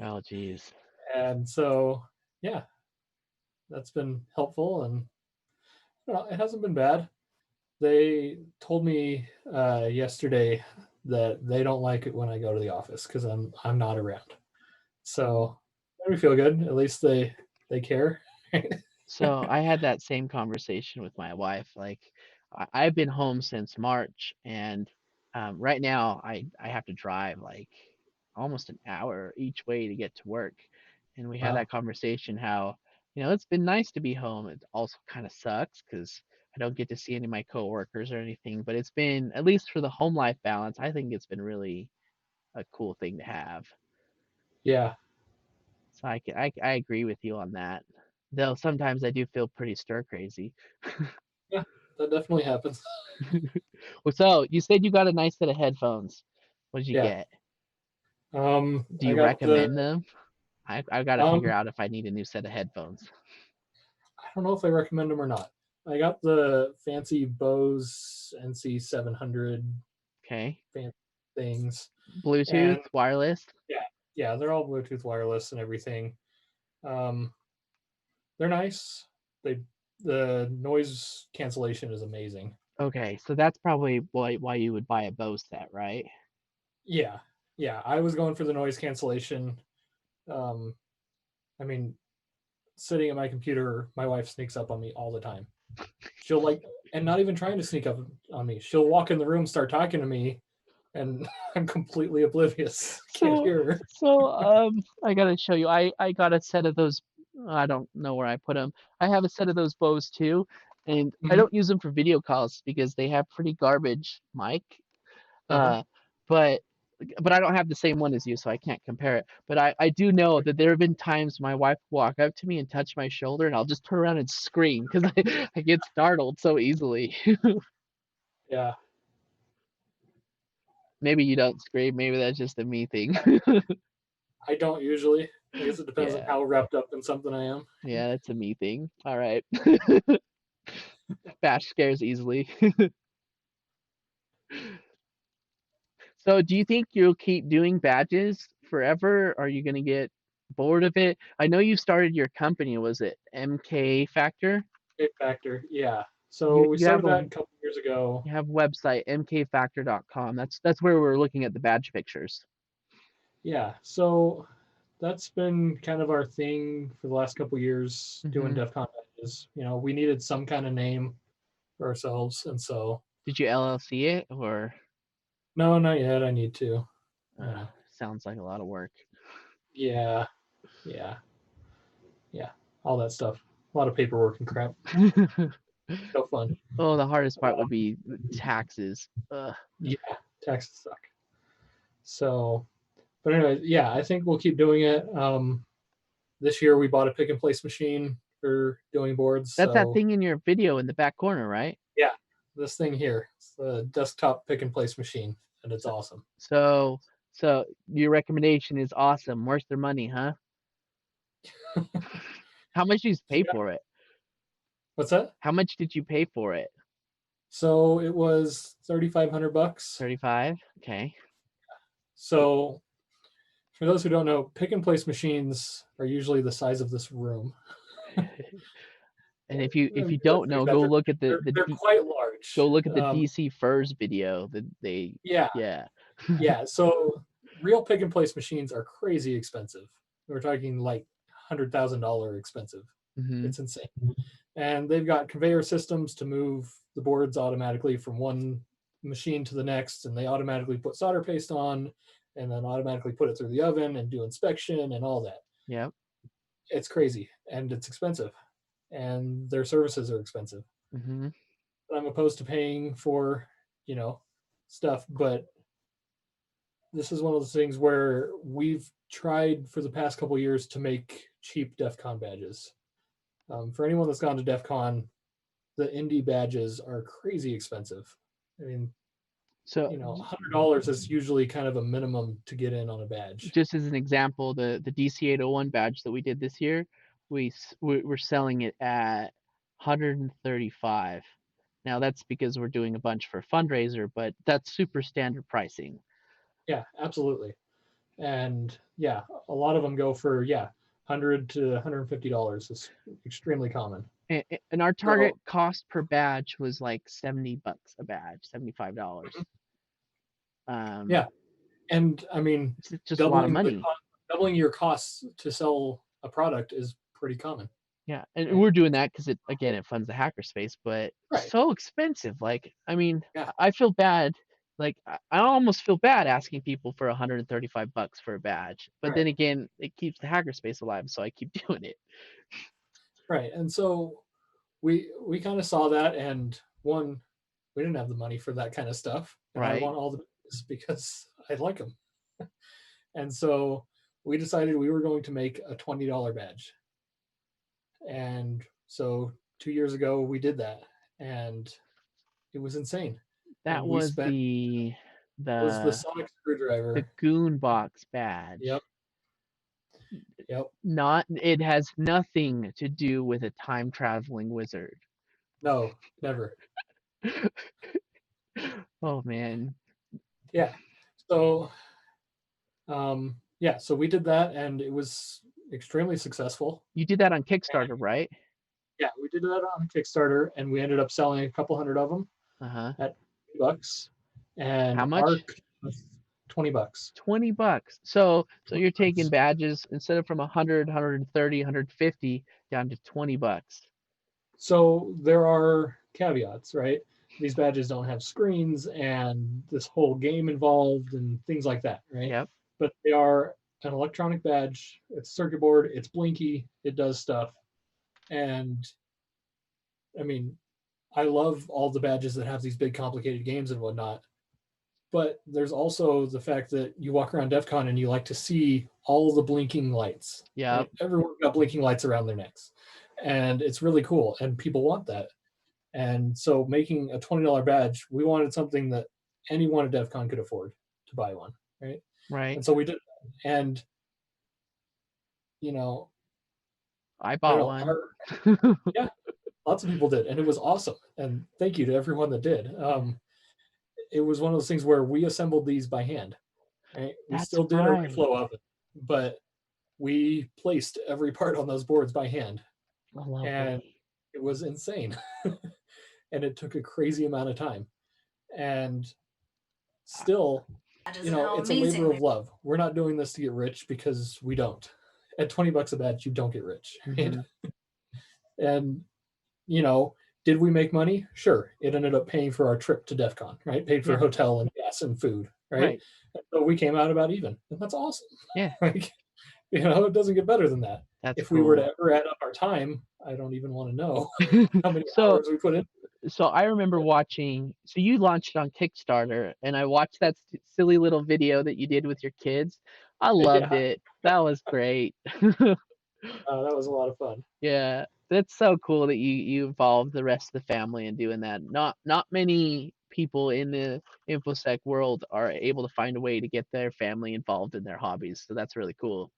Oh, geez. And so, yeah, that's been helpful. And it hasn't been bad. They told me yesterday that they don't like it when I go to the office because I'm not around. So made me feel good. At least they care. So I had that same conversation with my wife. Like I've been home since March, and right now I have to drive like almost an hour each way to get to work. And we had Wow. that conversation how it's been nice to be home. It also kind of sucks because I don't get to see any of my coworkers or anything, but it's been, at least for the home life balance, I think it's been really a cool thing to have. Yeah, So I agree with you on that. Though sometimes I do feel pretty stir crazy. yeah, that definitely happens. Well, so you said you got a nice set of headphones. What did you Yeah. get? Do I you got the recommend them? I got to um figure out if I need a new set of headphones. I don't know if I recommend them or not. I got the fancy Bose NC 700 Okay. fancy things, Bluetooth, and wireless. yeah, yeah, they're all Bluetooth wireless and everything. Um, they're nice. They the noise cancellation is amazing. Okay, so that's probably why you would buy a Bose set, right? Yeah, yeah. I was going for the noise cancellation. Um, I mean, sitting at my computer, my wife sneaks up on me all the time. She'll like, and not even trying to sneak up on me. She'll walk in the room, start talking to me, and I'm completely oblivious. Can't So hear her. I gotta show you. I got a set of those. I don't know where I put them. I have a set of those Bose too, and I Mm-hmm. don't use them for video calls because they have pretty garbage mic. Uh-huh. Uh, but I don't have the same one as you, so I can't compare it. But I do know that there have been times my wife will walk up to me and touch my shoulder, and I'll just turn around and scream because I get startled so easily. Yeah, Maybe you don't scream. Maybe that's just a me thing. I don't usually. I guess it depends on Yeah, how wrapped up in something I am. yeah, that's a me thing. All right. Bash scares easily. So, do you think you'll keep doing badges forever? Are you gonna get bored of it? I know you started your company. Was it MK Factor? It factor, yeah. You So we you have started a that a couple years ago. you have a website mkfactor.com. That's where we're looking at the badge pictures. Yeah, so that's been kind of our thing for the last couple years doing Hmm. DEF CON badges. We needed some kind of name for ourselves, and so Did you LLC it or no, not yet. I need to. uh, Uh, sounds like a lot of work? yeah, yeah, yeah, all that stuff. A lot of paperwork and crap. No fun. Oh, the hardest part would Um, be the taxes. Ugh. yeah, taxes suck. So, but anyway, yeah, I think we'll keep doing it. This year we bought a pick and place machine for doing boards. That's that So thing in your video in the back corner, right? yeah, this thing here, it's the desktop pick and place machine, and it's So, awesome. so, so your recommendation is awesome. Worth their money, huh? How much did you pay Yeah. for it? What's that? How much did you pay for it? So it was $3,500. 35? Okay. So for those who don't know, pick and place machines are usually the size of this room. And if you Let's don't face know, that, go look at they're quite large. the DC Furs video that they Yeah, yeah. yeah. So real pick and place machines are crazy expensive. We're talking like $100,000 expensive. Hmm. It's insane. And they've got conveyor systems to move the boards automatically from one machine to the next, and they automatically put solder paste on and then automatically put it through the oven and do inspection and all that. Yep. It's crazy and it's expensive, and their services are expensive. Hmm. I'm opposed to paying for, you know, stuff, but this is one of those things where we've tried for the past couple years to make cheap DEF CON badges. For anyone that's gone to DEF CON, the indie badges are crazy expensive. I mean, So $100 is usually kind of a minimum to get in on a badge. just as an example, the DC 801 badge that we did this year, we're selling it at 135. Now that's because we're doing a bunch for a fundraiser, but that's super standard pricing. Yeah, absolutely. And yeah, a lot of them go for 100 to $150 is extremely common. And our target So cost per badge was like $70 a badge, $75. Um, yeah, and I mean, it's just a lot of doubling the money. doubling your costs to sell a product is pretty common, Yeah, and right? we're doing that because it funds the hackerspace, but Right. so expensive. Like, I mean, Yeah. I feel bad. Like, I almost feel bad asking people for $135 for a badge, but Right. then again, it keeps the hackerspace alive, so I keep doing it. Right. And so we kind of saw that, and one, we didn't have the money for that kind of stuff, and I Right. want all the badges because I like them. And so we decided we were going to make a $20 badge. And so 2 years ago we did that, and it was insane. That And we was spent, it was the the sonic the screwdriver. Goon Box Yep. badge. Yep. Not it has nothing to do with a time traveling wizard. No, never. Oh man. Yeah. So yeah, so we did that, and it was extremely successful. You did that on And Kickstarter, right? yeah, we did that on Kickstarter, and we ended up selling a couple hundred of them Uh-huh. at $20. And How much? our $20. 20 bucks. So you're taking $20. badges instead of from 100, 130, 150 down to 20 bucks. So there are caveats, right? These badges don't have screens and this whole game involved and things like that, right? Yep. But they are an electronic badge. It's circuit board. It's blinky. It does stuff. And I mean, I love all the badges that have these big complicated games and whatnot. But there's also the fact that you walk around DEF CON and you like to see all the blinking lights. Yep. Right? Everyone's got blinking lights around their necks. And it's really cool. And people want that. And so making a $20 badge, we wanted something that anyone at DEF CON could afford to buy one. Right. Right. And so we did. And, you know, I I don't bought know, one. yeah, lots of people did. And it was awesome. And thank you to everyone that did. Yeah. It was one of those things where we assembled these by hand. Right? We That's still did a right. reflow of it, but we placed every part on those boards by hand, and Lovely. it was insane. And it took a crazy amount of time. And still, it's a labor of love. We're not doing this to get rich because we don't. At $20 a badge, you don't get rich. Right? Mm-hmm. And you know, did we make money? Sure. It ended up paying for our trip to DEF CON, right? Paid for Yeah. hotel and gas and food, right? Right. And so we came out about even. And that's awesome. Yeah. Like, it doesn't get better than that. That's If we were to cool. ever add up our time, I don't even want to know how many So hours we put in. so I remember watching. So you launched it on Kickstarter, and I watched that silly little video that you did with your kids. I loved Yeah, it. That was great. that was a lot of fun. Yeah, that's so cool that you involved the rest of the family in doing that. Not many people in the infosec world are able to find a way to get their family involved in their hobbies. So that's really cool.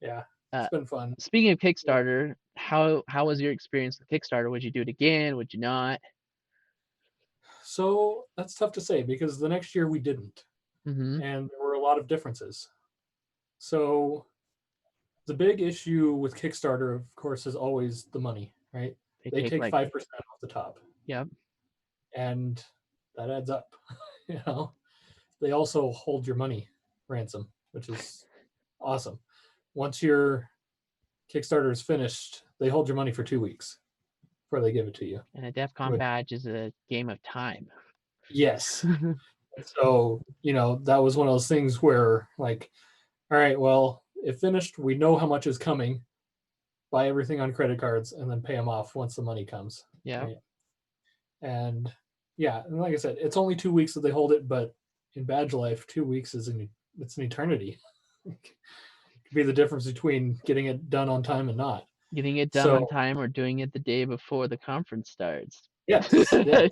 Yeah, Uh, it's been fun. Speaking of Yeah. Kickstarter, how was your experience with Kickstarter? Would you do it again? Would you not? So that's tough to say because the next year we didn't, Mm-hmm. and there were a lot of differences. So the big issue with Kickstarter, of course, is always the money, right? They They take take like, 5% off the top, yeah, and that adds up. you know, they also hold your money ransom, which is awesome. Once your Kickstarter is finished, they hold your money for 2 weeks before they give it to you. and a DEF CON Which, badge is a game of time. yes. So, that was one of those things where, like, all right, well, if finished, we know how much is coming. Buy everything on credit cards and then pay them off once the money comes. Yeah, Right. And yeah, and like I said, it's only 2 weeks that they hold it, but in badge life, 2 weeks it's an eternity. It could be the difference between getting it done on time and not. getting it done on So time or doing it the day before the conference starts. yes, yes,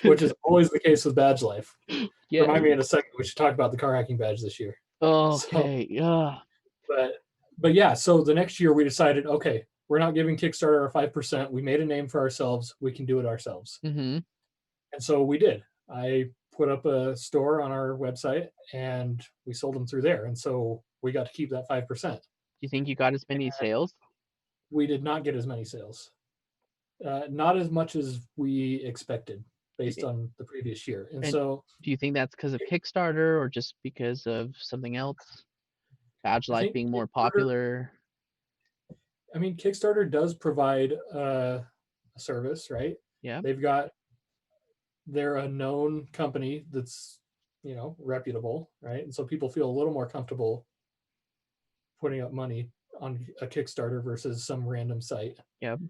which is always the case with badge life. Yes. Remind me in a second. We should talk about the car hacking badge this year. So, Okay. Yeah. but but yeah, so the next year we decided, okay, we're not giving Kickstarter our 5%. We made a name for ourselves. We can do it ourselves. Mm-hmm. And so we did. I put up a store on our website and we sold them through there. And so we got to keep that 5%. Do you think you got as many sales? We did not get as many sales, not as much as we expected Do based on the previous year. And and so do you think that's because of Kickstarter or just because of something else? Badge I Life think being more Kickstarter, popular. Kickstarter does provide a service, right? Yeah. They've got, they're a known company that's, reputable, right? And so people feel a little more comfortable putting up money on a Kickstarter versus some random site. Yep.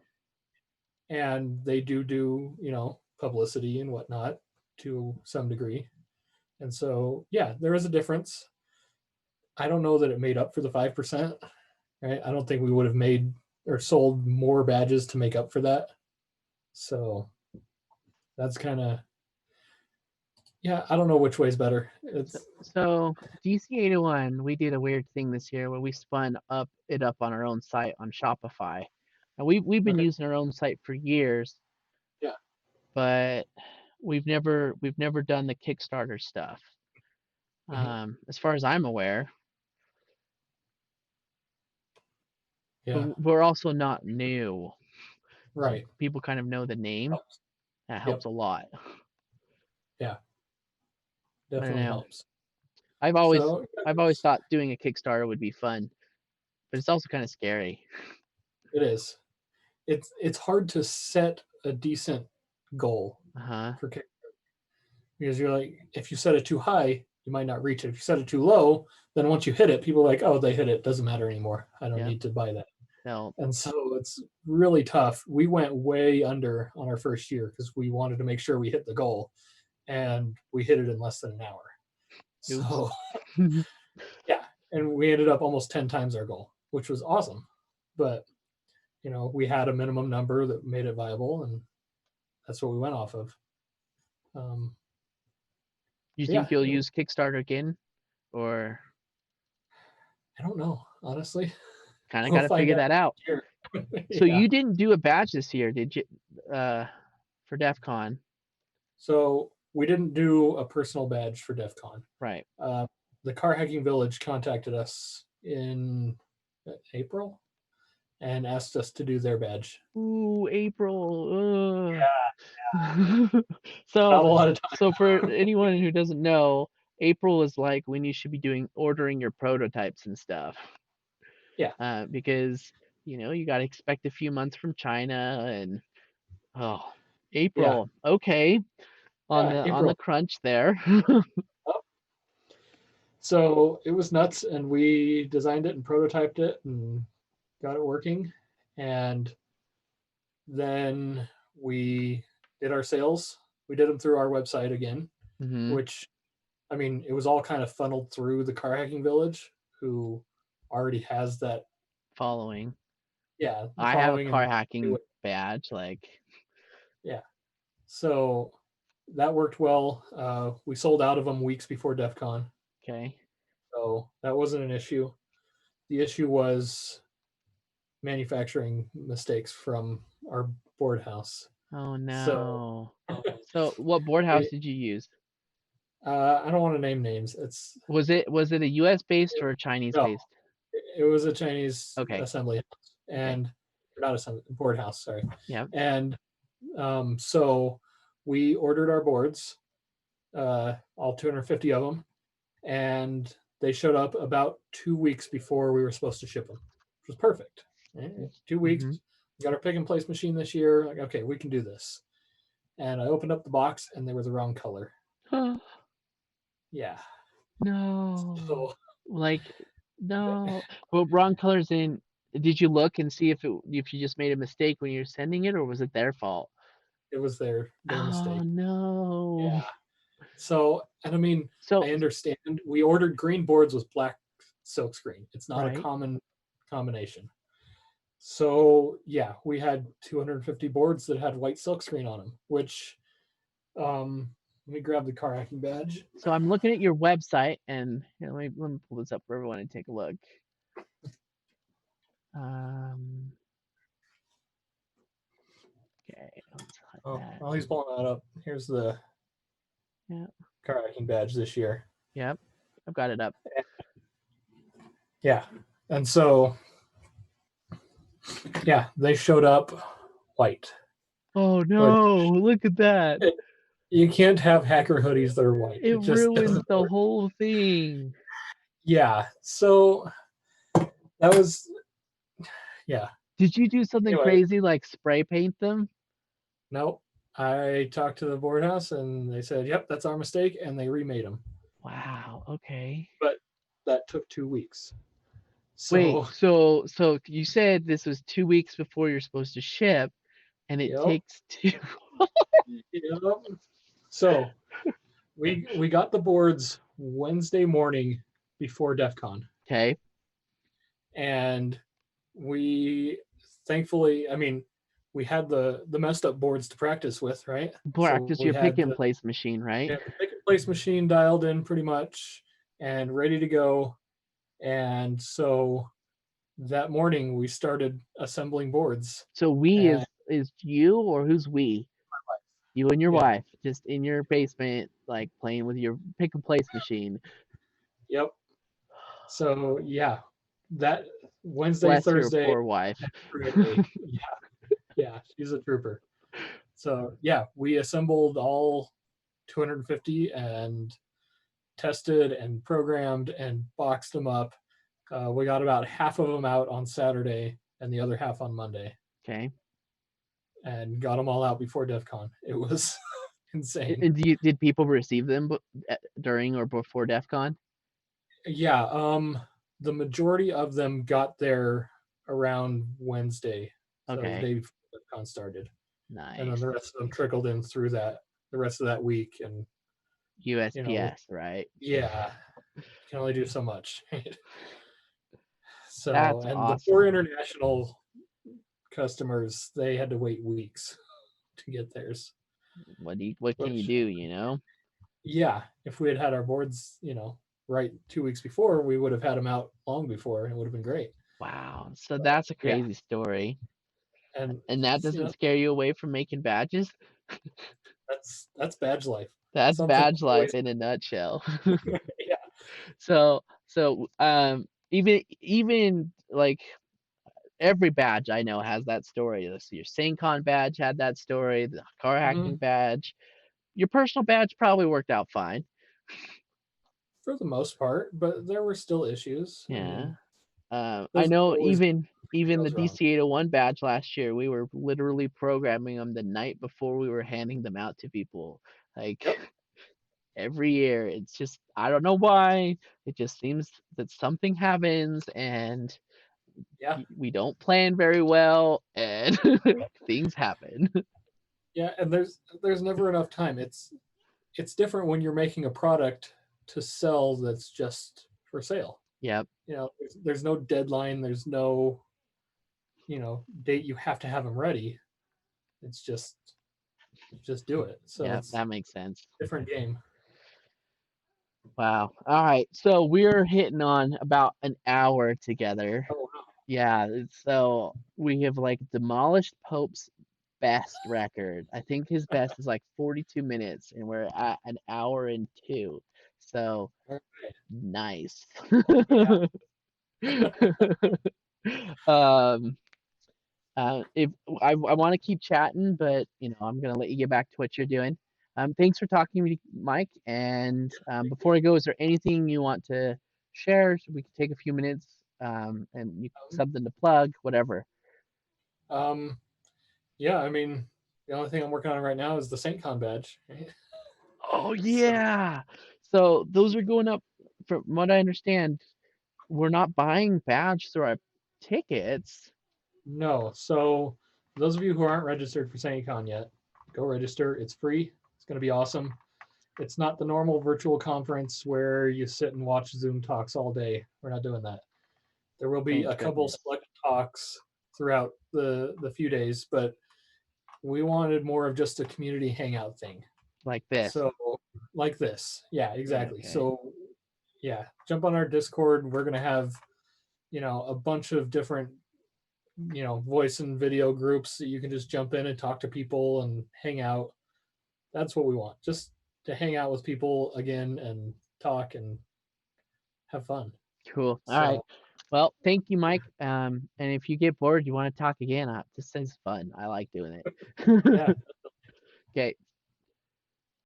And they do, publicity and whatnot to some degree. And so, yeah, there is a difference. I don't know that it made up for the 5%, right? I don't think we would have made or sold more badges to make up for that. So that's kind of, yeah, I don't know which way is better. So, It's, so DC801, we did a weird thing this year where we spun it up on our own site on Shopify. And we've been okay. using our own site for years, Yeah. but we've never done the Kickstarter stuff. Mhm. As far as I'm aware, but Yeah. we're also not new, so Right. people kind of know the name. Helps. That helps Yep. a lot. Yeah. I don't Definitely know. helps. I've always So I've always thought doing a Kickstarter would be fun, but it's also kind of scary. it is. It's hard to set a decent goal Uh-huh. for kick because you're like, if you set it too high, you might not reach it. If you set it too low, then once you hit it, people are like, oh, they hit it. Doesn't matter anymore. I don't Yep. need to buy that. No. And so it's really tough. We went way under on our first year because we wanted to make sure we hit the goal, and we hit it in less than an hour. Oops. So yeah, and we ended up almost 10 times our goal, which was awesome. But we had a minimum number that made it viable, and that's what we went off of. Um, You yeah, think you'll use Kickstarter again, or I don't know, honestly. kind of got We'll to find figure out that out? next year. So Yeah. you didn't do a badge this year, did you? For DEF CON, So we didn't do a personal badge for DEF CON. right? Uh, the Car Hacking Village contacted us in April and asked us to do their badge. Ooh, April. Yeah, So, not a lot of time. so for anyone who doesn't know, April is like when you should be ordering your prototypes and stuff, Yeah, because you got to expect a few months from China and oh, yeah, April. Okay, on yeah. the April. crunch there. Oh. So it was nuts, and we designed it and prototyped it and got it working. And then we did our sales. We did them through our website again, Hmm. which, I mean, it was all kind of funneled through the Car Hacking Village, who already has that, Following. yeah, the I have a following car and do hacking it. badge, like, Yeah. So that worked well. We sold out of them weeks before DEF CON. okay. So that wasn't an issue. The issue was manufacturing mistakes from our board house. Oh So no. So what board house we, did you use? I don't want to name names. Was it a US based It, or a Chinese no, based? it was a Chinese Okay. assembly house Okay. and not assembly board house. Sorry, Yeah. and so we ordered our boards, all 250 of them, and they showed up about 2 weeks before we were supposed to ship them, which was perfect. 2 weeks. Mm-hmm. We got our pick and place machine this year. Like, okay, we can do this. And I opened up the box, and they were the wrong color. Oh, Yeah. no. So Like, no. Well, wrong colors in. Did you look and see if you just made a mistake when you were sending it, or was it their fault? it was their Oh mistake. no. Yeah. So, and I mean, So, I understand. We ordered green boards with black silk screen. It's not a right. common combination. So yeah, we had 250 boards that had white silk screen on them. Which, let me grab the car hacking badge. So I'm looking at your website, and here, let me pull this up for everyone and take a look. Um, okay, let's hide Oh, that. while he's pulling that up, here's the Yeah, car hacking badge this year. yep, I've got it up. Yeah, and so yeah, they showed up white. Oh But no, look at that. you can't have hacker hoodies that are white. It It just ruins doesn't the work. whole thing. Yeah. So that was, yeah. Did you do something Anyway, crazy like spray paint them? nope. I talked to the board house and they said, "Yep, that's our mistake," and they remade them. Wow, okay. But that took 2 weeks. Wait, So, so you said this was 2 weeks before you're supposed to ship, and it yep, takes two. yep. So we got the boards Wednesday morning before DEF CON, Okay, and we thankfully, I mean, we had the messed up boards to practice with, right? So practice your pick and place machine, we right? had the pick and place machine dialed in pretty much and ready to go. And so that morning we started assembling boards. So we And is you or who's we? You and your yeah, wife just in your basement, like playing with your pick and place machine. yep. So yeah, that Wednesday, Bless your Thursday, poor wife. Friday. Yeah, yeah, she's a trooper. So yeah, we assembled all 250 and tested and programmed and boxed them up. We got about half of them out on Saturday and the other half on Monday, Okay. and got them all out before DEF CON. It was insane. And did people receive them during or before DEF CON? Yeah, the majority of them got there around Wednesday, so the Okay. day before DEF CON started, and then Nice. the rest of them trickled in through the rest of that week, and you know, USPS, right? yeah, you can only do so much. So, That's and the poor awesome. international customers, they had to wait weeks to get theirs. What can you Which, do, you know? yeah, if we had had our boards, right 2 weeks before, we would have had them out long before, and it would have been great. Wow. So that's a Yeah, crazy story. and And that you doesn't know scare you away from making badges? that's badge life. That's Something badge life always, in a nutshell. yeah. So even like every badge I know has that story. Your SAINTCON badge had that story, the car hacking Mhm. badge. Your personal badge probably worked out fine. For the most part, but there were still issues. I Yeah. mean, I there's know always something even the goes wrong. DC-801 badge last year, we were literally programming them the night before we were handing them out to people. Like Yep. every year, it's just I don't know why. It just seems that something happens and Yeah. we don't plan very well and things happen. Yeah, and there's never enough time. It's different when you're making a product to sell that's just for sale. Yep. There's no deadline, there's no, date you have to have them ready. It's just do it. So Yep. it's That makes sense. a different game. Wow. All right. So we're hitting on about an hour together. Oh wow. Yeah, so we have like demolished Pope's best record. I think his best is like 42 minutes, and we're at an hour and two. So All right. nice. Yeah. um, if I want to keep chatting, but I'm gonna let you get back to what you're doing. Thanks for talking to me, Mike. And before I go, is there anything you want to share? So we can take a few minutes, and something to plug, whatever. Um, yeah, I mean, the only thing I'm working on right now is the SaintCon badge. Oh So yeah. So those are going up. From what I understand, we're not buying badge through our tickets. no. So those of you who aren't registered for SaintCon yet, go register. It's free. It's going to be awesome. It's not the normal virtual conference where you sit and watch Zoom talks all day. We're not doing that. There will be Thank a couple goodness. select talks throughout the few days, but we wanted more of just a community hangout thing. Like this. So like this. Yeah, exactly. Okay. So yeah, jump on our Discord. We're gonna have, a bunch of different, voice and video groups that you can just jump in and talk to people and hang out. That's what we want. Just to hang out with people again and talk and have fun. Cool. All right. So Well, thank you, Mike. And if you get bored, you want to talk again, this is fun. I like doing it. yeah. Okay.